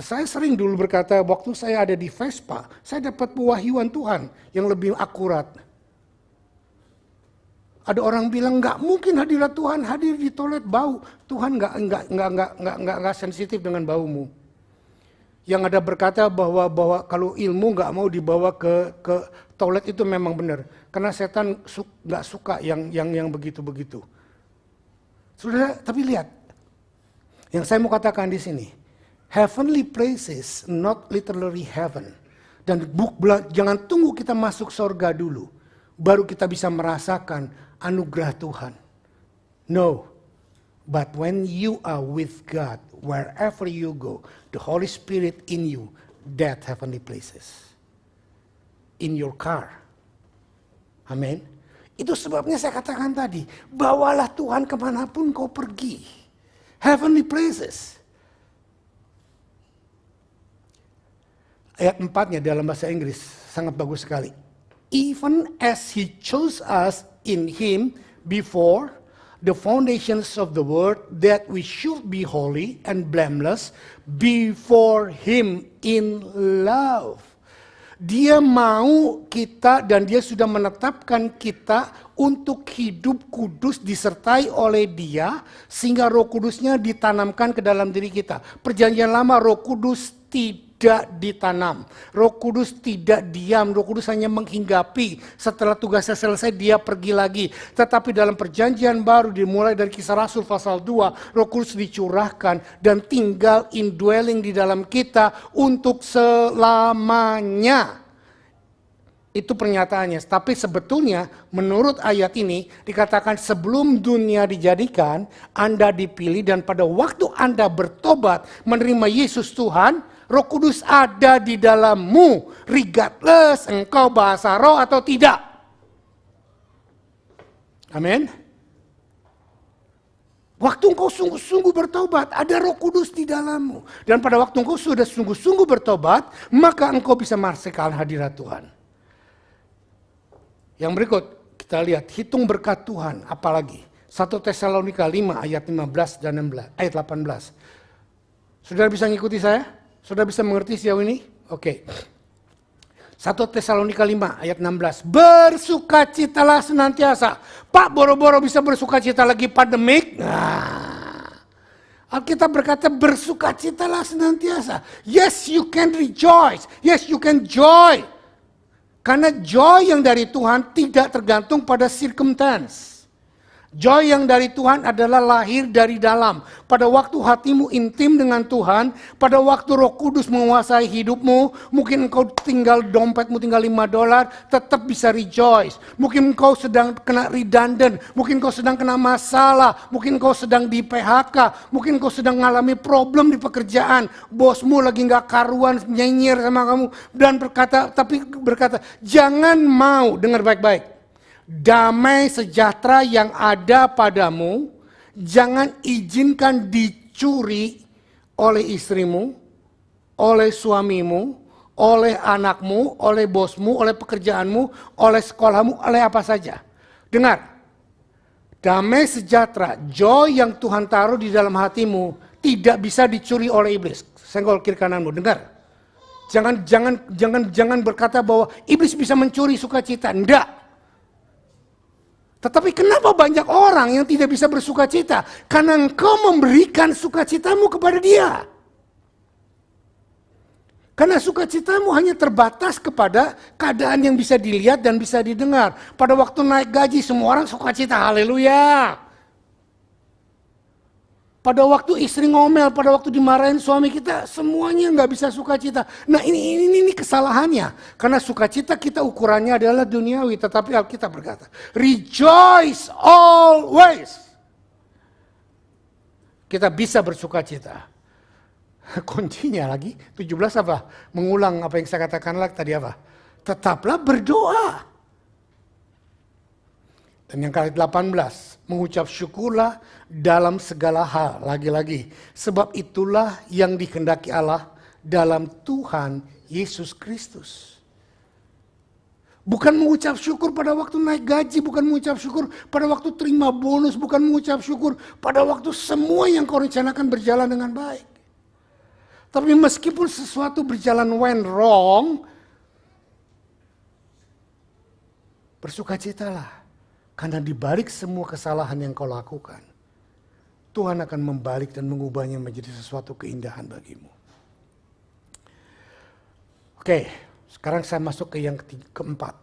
Saya sering dulu berkata, waktu saya ada di Vespa, saya dapat pewahyuan Tuhan yang lebih akurat. Ada orang bilang nggak mungkin hadirat Tuhan hadir di toilet bau. Tuhan nggak sensitif dengan baumu. Yang ada berkata bahwa kalau ilmu nggak mau dibawa ke toilet itu memang benar, karena setan nggak suka yang begitu-begitu. Saudara, tapi lihat, yang saya mau katakan di sini, heavenly places, not literally heaven. Dan jangan tunggu kita masuk surga dulu, baru kita bisa merasakan anugerah Tuhan. No, but when you are with God, wherever you go, the Holy Spirit in you, that heavenly places. In your car. Amin. Itu sebabnya saya katakan tadi, bawalah Tuhan kemanapun kau pergi. Heavenly places. Ayat 4-nya dalam bahasa Inggris sangat bagus sekali. Even as He chose us in Him before the foundations of the world, that we should be holy and blameless before Him in love. Dia mau kita, dan dia sudah menetapkan kita untuk hidup kudus disertai oleh Dia, sehingga Roh Kudusnya ditanamkan ke dalam diri kita. Perjanjian Lama Roh Kudus tidak ditanam. Roh Kudus tidak diam. Roh Kudus hanya menghinggapi. Setelah tugasnya selesai dia pergi lagi. Tetapi dalam perjanjian baru dimulai dari Kisah Rasul pasal 2. Roh Kudus dicurahkan dan tinggal indwelling di dalam kita untuk selamanya. Itu pernyataannya. Tapi sebetulnya menurut ayat ini dikatakan sebelum dunia dijadikan, Anda dipilih, dan pada waktu Anda bertobat menerima Yesus Tuhan, Roh Kudus ada di dalammu, regardless engkau bahasa roh atau tidak. Amin. Waktu engkau sungguh-sungguh bertobat, ada Roh Kudus di dalammu. Dan pada waktu engkau sudah sungguh-sungguh bertobat, maka engkau bisa merasakan hadirat Tuhan. Yang berikut, kita lihat, hitung berkat Tuhan, apalagi. 1 Tesalonika 5 ayat 15 dan 16, ayat 18. Saudara bisa ngikuti saya? Saudara bisa mengerti sejauh ini? Oke. 1 Tesalonika 5 ayat 16. Bersukacitalah senantiasa. Pak, boro-boro bisa bersukacita lagi pandemik. Nah, Alkitab berkata bersukacitalah senantiasa. Yes, you can rejoice. Yes, you can joy. Karena joy yang dari Tuhan tidak tergantung pada circumstance. Joy yang dari Tuhan adalah lahir dari dalam. Pada waktu hatimu intim dengan Tuhan, pada waktu Roh Kudus menguasai hidupmu, mungkin engkau dompetmu tinggal $5, tetap bisa rejoice. Mungkin engkau sedang kena redundant, mungkin engkau sedang kena masalah, mungkin engkau sedang di PHK, mungkin engkau sedang mengalami problem di pekerjaan, bosmu lagi nggak karuan nyinyir sama kamu dan berkata, jangan mau, dengar baik-baik. Damai sejahtera yang ada padamu, jangan izinkan dicuri oleh istrimu, oleh suamimu, oleh anakmu, oleh bosmu, oleh pekerjaanmu, oleh sekolahmu, oleh apa saja. Dengar, damai sejahtera, joy yang Tuhan taruh di dalam hatimu tidak bisa dicuri oleh iblis. Senggol kiri kananmu, dengar. Jangan berkata bahwa iblis bisa mencuri sukacita. Enggak. Tetapi kenapa banyak orang yang tidak bisa bersukacita? Karena engkau memberikan sukacitamu kepada dia. Karena sukacitamu hanya terbatas kepada keadaan yang bisa dilihat dan bisa didengar. Pada waktu naik gaji semua orang sukacita, haleluya. Pada waktu istri ngomel, pada waktu dimarahin suami kita, semuanya nggak bisa sukacita. Nah ini kesalahannya. Karena sukacita kita ukurannya adalah duniawi. Tetapi Alkitab berkata, rejoice always. Kita bisa bersukacita. Kuncinya lagi, 17 apa? Mengulang apa yang saya katakan lagi tadi apa? Tetaplah berdoa. Dan yang kali 18, mengucap syukurlah dalam segala hal. Lagi-lagi, sebab itulah yang dikehendaki Allah dalam Tuhan Yesus Kristus. Bukan mengucap syukur pada waktu naik gaji, bukan mengucap syukur pada waktu terima bonus, bukan mengucap syukur pada waktu semua yang kau rencanakan berjalan dengan baik. Tapi meskipun sesuatu berjalan went wrong, bersukacitalah. Karena di balik semua kesalahan yang kau lakukan, Tuhan akan membalik dan mengubahnya menjadi sesuatu keindahan bagimu. Oke, sekarang saya masuk ke yang keempat.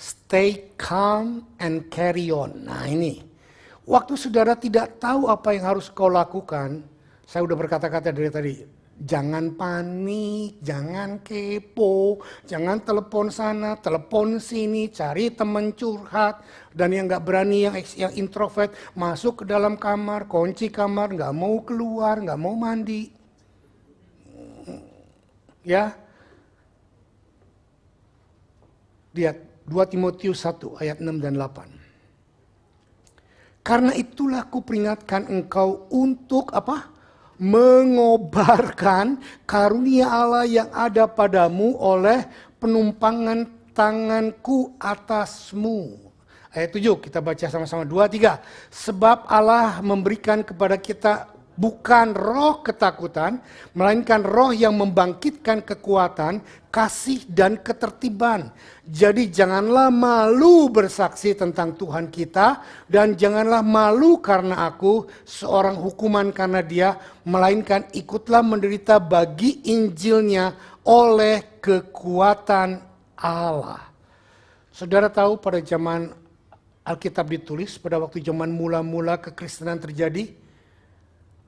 Stay calm and carry on. Nah ini, waktu saudara tidak tahu apa yang harus kau lakukan, saya udah berkata-kata dari tadi. Jangan panik, jangan kepo, jangan telepon sana, telepon sini, cari teman curhat. Dan yang gak berani, yang introvert, masuk ke dalam kamar, kunci kamar, gak mau keluar, gak mau mandi. Ya. Lihat 2 Timotius 1 ayat 6 dan 8. Karena itulah kuperingatkan engkau untuk apa? Mengobarkan karunia Allah yang ada padamu oleh penumpangan tanganku atasmu. Ayat 7 kita baca sama-sama 2, 3. Sebab Allah memberikan kepada kita bukan roh ketakutan, melainkan roh yang membangkitkan kekuatan, kasih dan ketertiban. Jadi janganlah malu bersaksi tentang Tuhan kita, dan janganlah malu karena aku seorang hukuman karena dia, melainkan ikutlah menderita bagi Injilnya oleh kekuatan Allah. Saudara tahu pada zaman Alkitab ditulis, pada waktu zaman mula-mula kekristenan terjadi,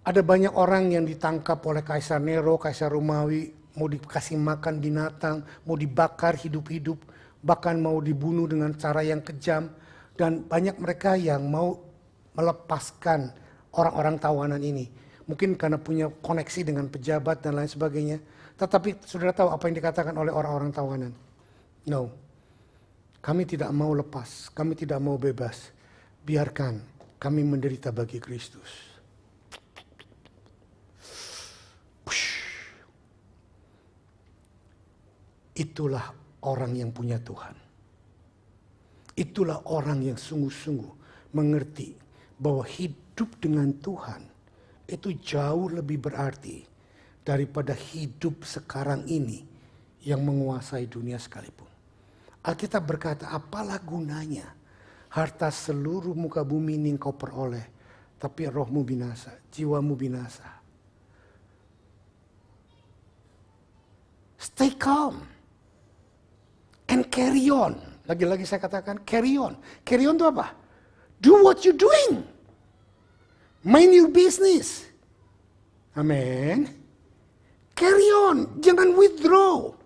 ada banyak orang yang ditangkap oleh Kaisar Nero, Kaisar Romawi, mau dikasih makan binatang, mau dibakar hidup-hidup, bahkan mau dibunuh dengan cara yang kejam. Dan banyak mereka yang mau melepaskan orang-orang tawanan ini. Mungkin karena punya koneksi dengan pejabat dan lain sebagainya. Tetapi saudara tahu apa yang dikatakan oleh orang-orang tawanan? No, kami tidak mau lepas, kami tidak mau bebas. Biarkan kami menderita bagi Kristus. Itulah orang yang punya Tuhan. Itulah orang yang sungguh-sungguh mengerti bahwa hidup dengan Tuhan itu jauh lebih berarti daripada hidup sekarang ini yang menguasai dunia sekalipun. Alkitab berkata, apalah gunanya harta seluruh muka bumi ini engkau peroleh, tapi rohmu binasa, jiwamu binasa. Stay calm and carry on. Lagi-lagi saya katakan carry on. Carry on itu apa? Do what you doing. Mind your business. Amin. Carry on, jangan withdraw.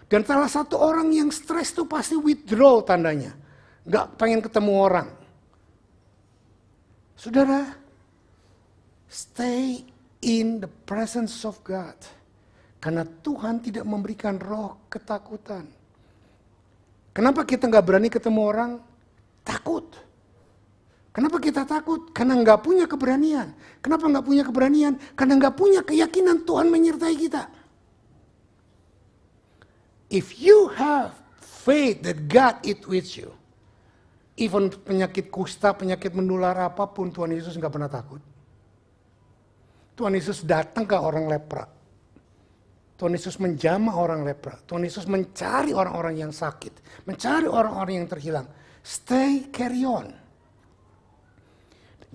Dan salah satu orang yang stres itu pasti withdraw tandanya. Gak pengen ketemu orang. Saudara, stay in the presence of God. Karena Tuhan tidak memberikan roh ketakutan. Kenapa kita gak berani ketemu orang? Takut. Kenapa kita takut? Karena gak punya keberanian. Kenapa gak punya keberanian? Karena gak punya keyakinan Tuhan menyertai kita. If you have faith that God is with you, even penyakit kusta, penyakit menular apapun, Tuhan Yesus nggak pernah takut. Tuhan Yesus datang ke orang lepra. Tuhan Yesus menjamah orang lepra. Tuhan Yesus mencari orang-orang yang sakit, mencari orang-orang yang terhilang. Stay, carry on.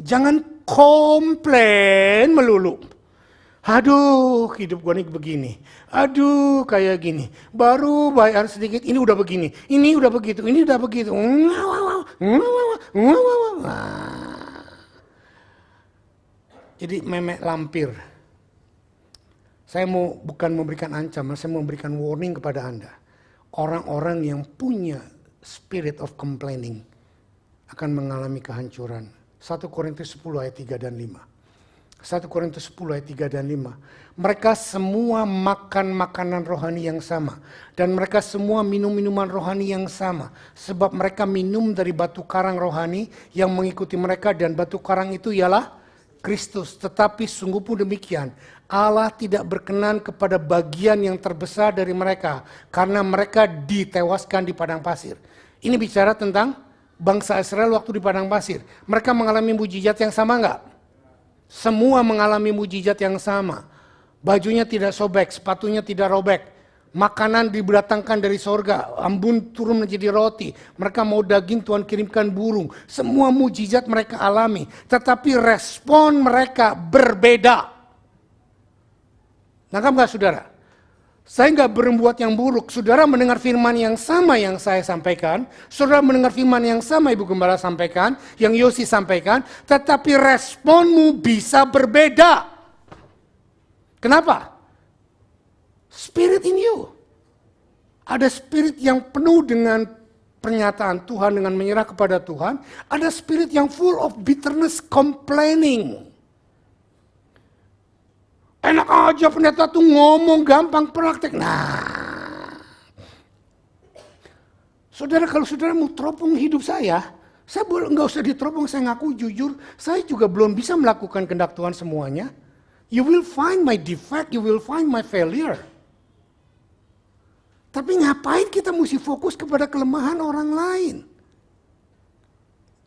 Jangan komplain melulu. Aduh, hidup gue nih begini. Aduh, kayak gini. Baru bayar sedikit, ini udah begini. Ini udah begitu, ini udah begitu. Jadi memek lampir. Saya bukan memberikan ancaman, saya memberikan warning kepada Anda. Orang-orang yang punya spirit of complaining akan mengalami kehancuran. 1 Korintus 10 ayat 3 dan 5. 1 Korintus 10 ayat 3 dan 5. Mereka semua makan makanan rohani yang sama. Dan mereka semua minum minuman rohani yang sama. Sebab mereka minum dari batu karang rohani yang mengikuti mereka. Dan batu karang itu ialah Kristus. Tetapi sungguh pun demikian. Allah tidak berkenan kepada bagian yang terbesar dari mereka. Karena mereka ditewaskan di padang pasir. Ini bicara tentang bangsa Israel waktu di padang pasir. Mereka mengalami mujizat yang sama enggak? Semua mengalami mujizat yang sama. Bajunya tidak sobek, sepatunya tidak robek. Makanan didatangkan dari sorga, ambun turun menjadi roti. Mereka mau daging, Tuhan kirimkan burung. Semua mujizat mereka alami. Tetapi respon mereka berbeda. Nangkap gak saudara? Saya nggak berbuat yang buruk. Saudara mendengar firman yang sama yang saya sampaikan. Saudara mendengar firman yang sama Ibu Gembala sampaikan. Yang Yosi sampaikan. Tetapi responmu bisa berbeda. Kenapa? Spirit in you. Ada spirit yang penuh dengan pernyataan Tuhan, dengan menyerah kepada Tuhan. Ada spirit yang full of bitterness, complaining. Enak aja pendeta tuh ngomong gampang praktek. Nah, saudara kalau saudara mau teropong hidup saya boleh nggak usah diteropong. Saya ngaku jujur, saya juga belum bisa melakukan kehendak Tuhan semuanya. You will find my defect, you will find my failure. Tapi ngapain kita mesti fokus kepada kelemahan orang lain?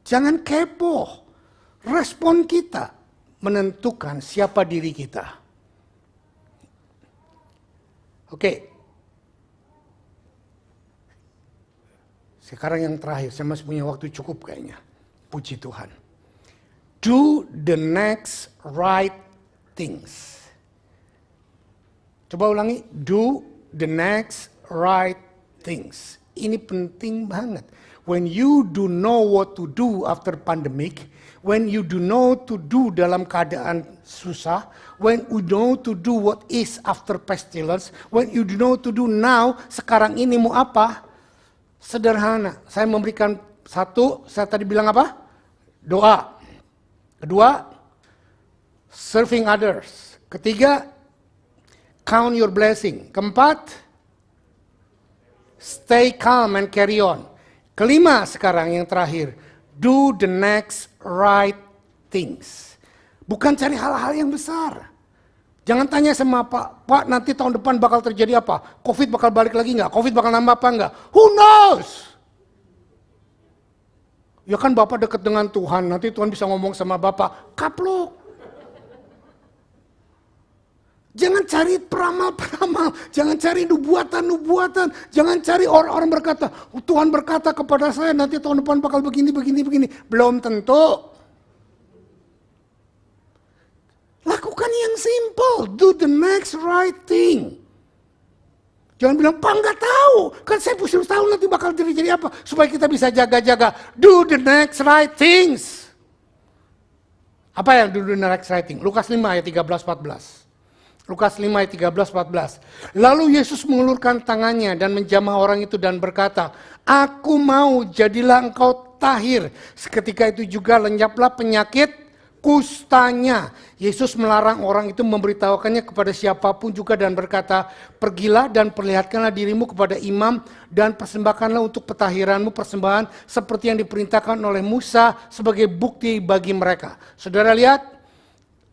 Jangan kepo. Respon kita menentukan siapa diri kita. Oke. Sekarang yang terakhir, saya masih punya waktu cukup kayaknya. Puji Tuhan. Do the next right things. Coba ulangi. Do the next right things. Ini penting banget. When you do know what to do after pandemic, when you do know to do dalam keadaan susah, when you know to do what is after pestilence, when you do know to do now, sekarang ini mau apa? Sederhana. Saya memberikan satu, saya tadi bilang apa? Doa. Kedua, serving others. Ketiga, count your blessing. Keempat, stay calm and carry on. Kelima sekarang yang terakhir, do the next right things. Bukan cari hal-hal yang besar. Jangan tanya sama Pak nanti tahun depan bakal terjadi apa? Covid bakal balik lagi nggak? Covid bakal nambah apa nggak? Who knows? Ya kan Bapak dekat dengan Tuhan, nanti Tuhan bisa ngomong sama Bapak, kaplok. Jangan Jangan cari peramal-peramal, jangan cari nubuatan-nubuatan, jangan cari orang-orang berkata, Tuhan berkata kepada saya nanti tahun depan bakal begini. Belum tentu. Lakukan yang simple, do the next right thing. Jangan bilang, Pak nggak tahu, kan saya pusing tahu nanti bakal jadi apa. Supaya kita bisa jaga-jaga, do the next right things. Apa yang do the next right thing? Lukas 5 ayat 13-14. Lukas 5 ayat 13-14. Lalu Yesus mengulurkan tangannya dan menjamah orang itu dan berkata, aku mau, jadilah engkau tahir. Seketika itu juga lenyaplah penyakit kustanya. Yesus melarang orang itu memberitahukannya kepada siapapun juga dan berkata, pergilah dan perlihatkanlah dirimu kepada imam dan persembahkanlah untuk petahiranmu persembahan seperti yang diperintahkan oleh Musa sebagai bukti bagi mereka. Saudara lihat,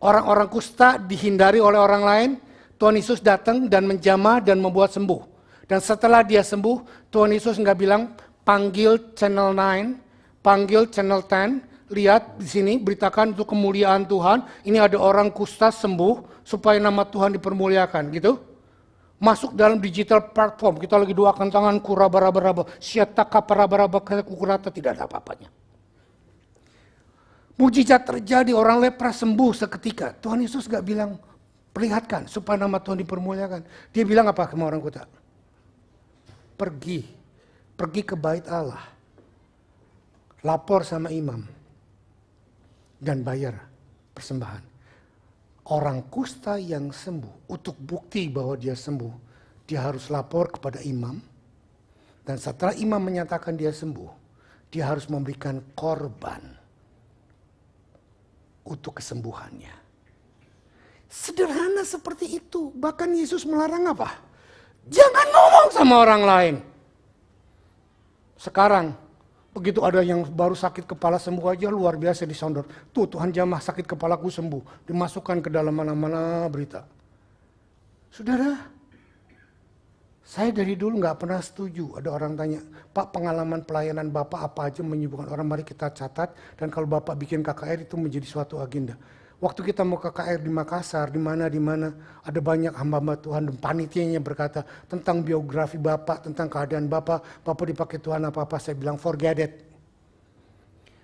orang-orang kusta dihindari oleh orang lain. Tuhan Yesus datang dan menjamah dan membuat sembuh. Dan setelah dia sembuh, Tuhan Yesus nggak bilang, panggil channel 9, panggil channel 10, lihat di sini beritakan untuk kemuliaan Tuhan. Ini ada orang kusta sembuh supaya nama Tuhan dipermuliakan, gitu. Masuk dalam digital platform, kita lagi doakan tangan kurabaraba, syataka parabaraba kukurata, tidak ada apa-apanya. Mujizat terjadi, orang lepra sembuh seketika. Tuhan Yesus gak bilang, perlihatkan supaya nama Tuhan dipermuliakan. Dia bilang apa sama orang kota? Pergi ke bait Allah. Lapor sama imam. Dan bayar persembahan. Orang kusta yang sembuh, untuk bukti bahwa dia sembuh, dia harus lapor kepada imam. Dan setelah imam menyatakan dia sembuh, dia harus memberikan korban untuk kesembuhannya. Sederhana seperti itu. Bahkan Yesus melarang apa? Jangan ngomong sama orang lain. Sekarang, begitu ada yang baru sakit kepala sembuh aja luar biasa disondor. Tuh Tuhan jamah sakit kepalaku sembuh. Dimasukkan ke dalam mana-mana berita. Saudara, saya dari dulu gak pernah setuju. Ada orang tanya, Pak pengalaman pelayanan Bapak apa aja menyembuhkan orang, mari kita catat. Dan kalau Bapak bikin KKR itu menjadi suatu agenda. Waktu kita mau KKR di Makassar, di mana ada banyak hamba-hamba Tuhan dan panitianya berkata tentang biografi Bapak, tentang keadaan Bapak dipakai Tuhan apa-apa. Saya bilang forget it.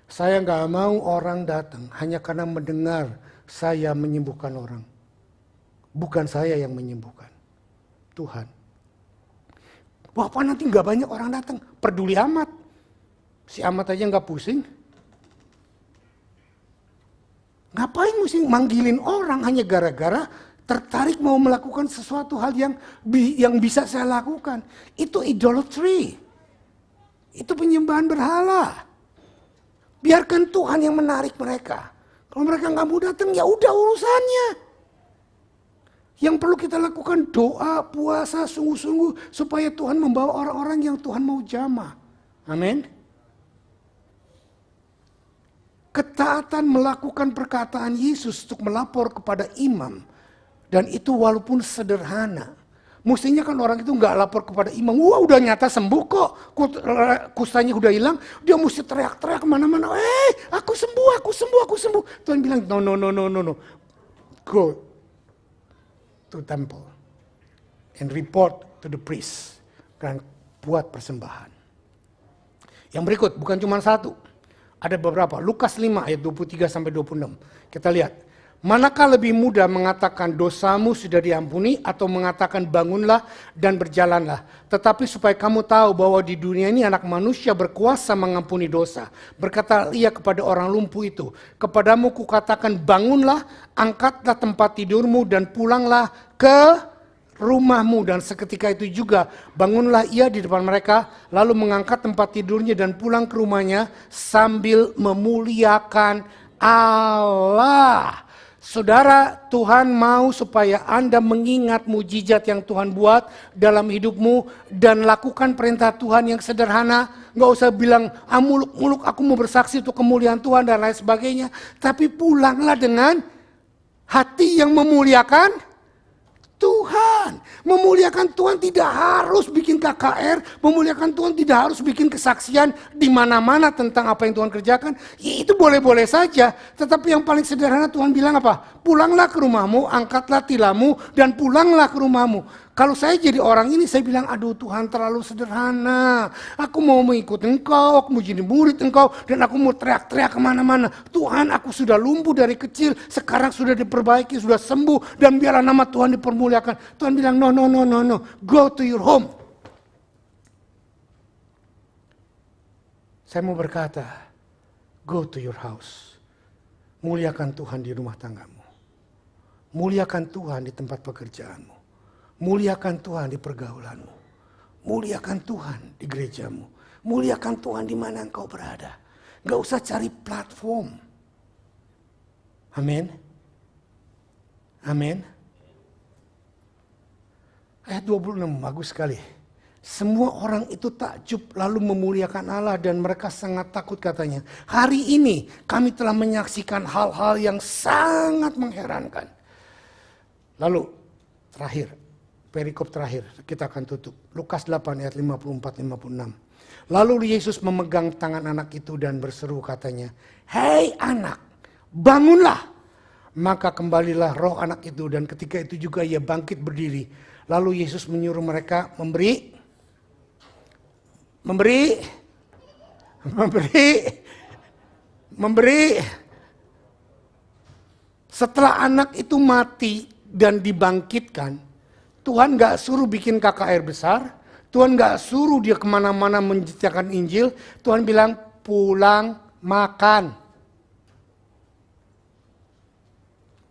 Saya gak mau orang datang hanya karena mendengar saya menyembuhkan orang. Bukan saya yang menyembuhkan, Tuhan. Bapak nanti gak banyak orang datang, peduli amat. Si amat aja gak pusing. Ngapain mesti manggilin orang hanya gara-gara tertarik mau melakukan sesuatu hal yang bisa saya lakukan. Itu idolatry. Itu penyembahan berhala. Biarkan Tuhan yang menarik mereka. Kalau mereka gak mau datang, ya udah urusannya. Yang perlu kita lakukan doa, puasa, sungguh-sungguh supaya Tuhan membawa orang-orang yang Tuhan mau jamah. Amin. Ketaatan melakukan perkataan Yesus untuk melapor kepada imam. Dan itu walaupun sederhana. Mestinya kan orang itu nggak lapor kepada imam. Wah udah nyata sembuh kok. Kustanya udah hilang. Dia mesti teriak-teriak kemana-mana. Aku sembuh. Tuhan bilang no. Go to temple and report to the priest. Dan buat persembahan. Yang berikut bukan cuma satu. Ada beberapa. Lukas 5 ayat 23-26. Kita lihat. Manakah lebih mudah mengatakan dosamu sudah diampuni atau mengatakan bangunlah dan berjalanlah. Tetapi supaya kamu tahu bahwa di dunia ini anak manusia berkuasa mengampuni dosa. Berkata ia kepada orang lumpuh itu. Kepadamu kukatakan bangunlah, angkatlah tempat tidurmu dan pulanglah ke rumahmu. Dan seketika itu juga bangunlah ia di depan mereka. Lalu mengangkat tempat tidurnya dan pulang ke rumahnya sambil memuliakan Allah. Saudara, Tuhan mau supaya Anda mengingat mujizat yang Tuhan buat dalam hidupmu dan lakukan perintah Tuhan yang sederhana. Gak usah bilang, muluk-muluk aku mau bersaksi untuk kemuliaan Tuhan dan lain sebagainya. Tapi pulanglah dengan hati yang memuliakan Tuhan. Memuliakan Tuhan tidak harus bikin KKR, memuliakan Tuhan tidak harus bikin kesaksian di mana-mana tentang apa yang Tuhan kerjakan. Ya, itu boleh-boleh saja, tetapi yang paling sederhana Tuhan bilang apa? Pulanglah ke rumahmu, angkatlah tilammu, dan pulanglah ke rumahmu. Kalau saya jadi orang ini, saya bilang, aduh Tuhan terlalu sederhana. Aku mau mengikut Engkau, aku mau jadi murid Engkau, dan aku mau teriak-teriak kemana-mana. Tuhan, aku sudah lumpuh dari kecil, sekarang sudah diperbaiki, sudah sembuh, dan biarlah nama Tuhan dipermuliakan. Tuhan bilang, no, go to your home. Saya mau berkata, go to your house. Muliakan Tuhan di rumah tanggamu. Muliakan Tuhan di tempat pekerjaanmu. Muliakan Tuhan di pergaulanmu. Muliakan Tuhan di gerejamu. Muliakan Tuhan di mana engkau berada. Gak usah cari platform. Amin. Amin. Ayat 26 bagus sekali. Semua orang itu takjub lalu memuliakan Allah dan mereka sangat takut katanya. Hari ini kami telah menyaksikan hal-hal yang sangat mengherankan. Lalu terakhir. Perikop terakhir, kita akan tutup. Lukas 8 ayat 54-56. Lalu Yesus memegang tangan anak itu dan berseru katanya, "Hei anak, bangunlah." Maka kembalilah roh anak itu dan ketika itu juga ia bangkit berdiri. Lalu Yesus menyuruh mereka memberi. Setelah anak itu mati dan dibangkitkan, Tuhan gak suruh bikin KKR besar. Tuhan gak suruh dia kemana-mana menceritakan Injil. Tuhan bilang pulang makan.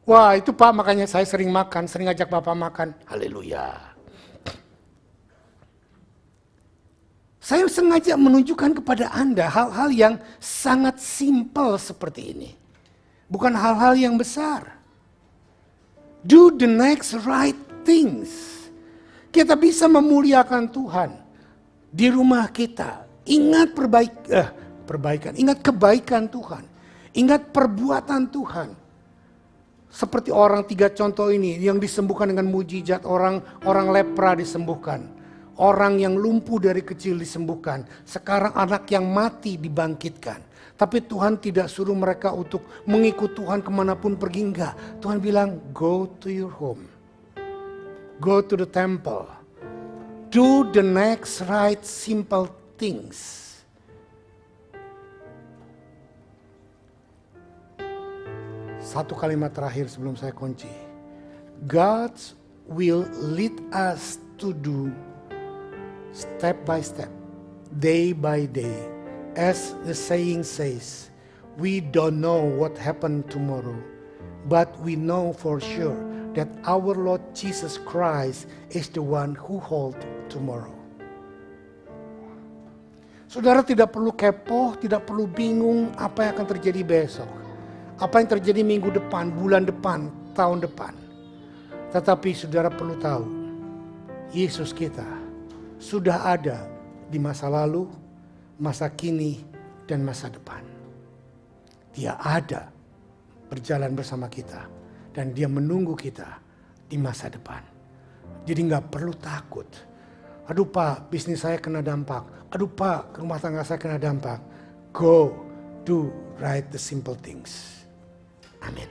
Wah itu Pak, makanya saya sering makan, sering ajak Bapak makan. Haleluya. Saya sengaja menunjukkan kepada Anda hal-hal yang sangat simpel seperti ini. Bukan hal-hal yang besar. Do the next right things. Kita bisa memuliakan Tuhan di rumah kita. Ingat perbaikan, ingat kebaikan Tuhan. Ingat perbuatan Tuhan. Seperti orang 3 contoh ini yang disembuhkan dengan mujizat, orang lepra disembuhkan. Orang yang lumpuh dari kecil disembuhkan. Sekarang anak yang mati dibangkitkan. Tapi Tuhan tidak suruh mereka untuk mengikut Tuhan kemanapun pergi, enggak. Tuhan bilang, go to your home. Go to the temple. Do the next right simple things. Satu kalimat terakhir sebelum saya kunci. God will lead us to do step by step, day by day. As the saying says, we don't know what happened tomorrow, but we know for sure that our Lord Jesus Christ is the one who holds tomorrow. Saudara tidak perlu kepo, tidak perlu bingung apa yang akan terjadi besok. Apa yang terjadi minggu depan, bulan depan, tahun depan. Tetapi saudara perlu tahu, Yesus kita sudah ada di masa lalu, masa kini, dan masa depan. Dia ada berjalan bersama kita. Dan dia menunggu kita di masa depan. Jadi gak perlu takut. Aduh Pak, bisnis saya kena dampak. Aduh Pak, rumah tangga saya kena dampak. Go, do right the simple things. Amin.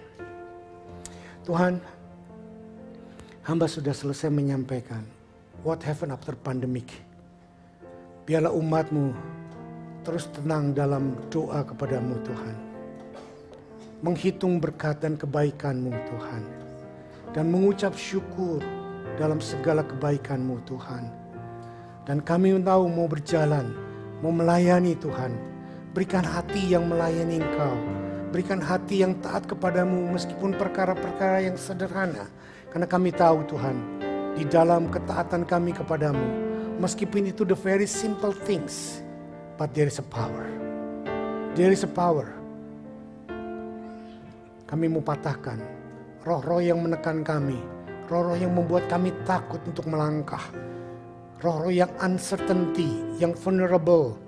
Tuhan, hamba sudah selesai menyampaikan what happened after pandemic. Biarlah umat-Mu terus tenang dalam doa kepadamu Tuhan. Menghitung berkat dan kebaikan-Mu Tuhan. Dan mengucap syukur dalam segala kebaikan-Mu Tuhan. Dan kami tahu mau berjalan, mau melayani Tuhan. Berikan hati yang melayani Engkau. Berikan hati yang taat kepadamu meskipun perkara-perkara yang sederhana. Karena kami tahu Tuhan, di dalam ketaatan kami kepadamu, meskipun itu the very simple things, but there is a power. There is a power. Kami mau patahkan roh-roh yang menekan kami, roh-roh yang membuat kami takut untuk melangkah, roh-roh yang uncertainty, yang vulnerable.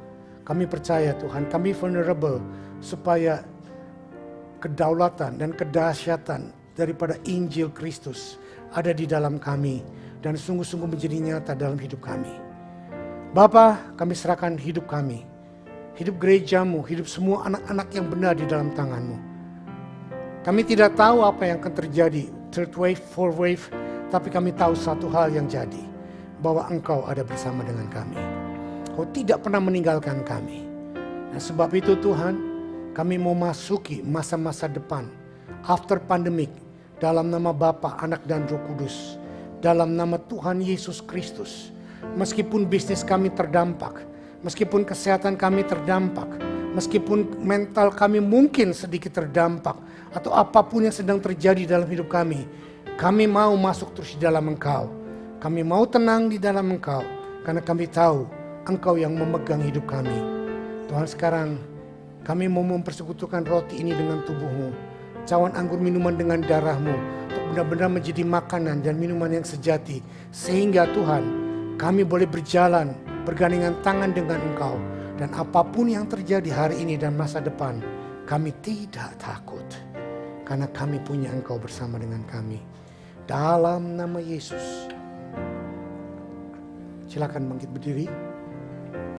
Kami percaya Tuhan, kami vulnerable supaya kedaulatan dan kedahsyatan daripada Injil Kristus ada di dalam kami. dan sungguh-sungguh menjadi nyata dalam hidup kami. Bapa, kami serahkan hidup kami, hidup gerejamu, hidup semua anak-anak yang benar di dalam tanganmu. Kami tidak tahu apa yang akan terjadi, third wave, fourth wave, tapi kami tahu satu hal yang jadi, bahwa Engkau ada bersama dengan kami. Kau tidak pernah meninggalkan kami. Dan sebab itu Tuhan, kami mau masuki masa-masa depan, after pandemic, dalam nama Bapa, Anak, dan Roh Kudus. Dalam nama Tuhan Yesus Kristus. Meskipun bisnis kami terdampak, meskipun kesehatan kami terdampak, meskipun mental kami mungkin sedikit terdampak, atau apapun yang sedang terjadi dalam hidup kami mau masuk terus di dalam Engkau. Kami mau tenang di dalam Engkau, karena kami tahu Engkau yang memegang hidup kami. Tuhan, sekarang kami mau mempersekutukan roti ini dengan tubuh-Mu, cawan anggur minuman dengan darah-Mu, untuk benar-benar menjadi makanan dan minuman yang sejati. Sehingga Tuhan, kami boleh berjalan, bergandengan tangan dengan Engkau. Dan apapun yang terjadi hari ini dan masa depan, kami tidak takut. Karena kami punya Engkau bersama dengan kami. Dalam nama Yesus. Silakan bangkit berdiri.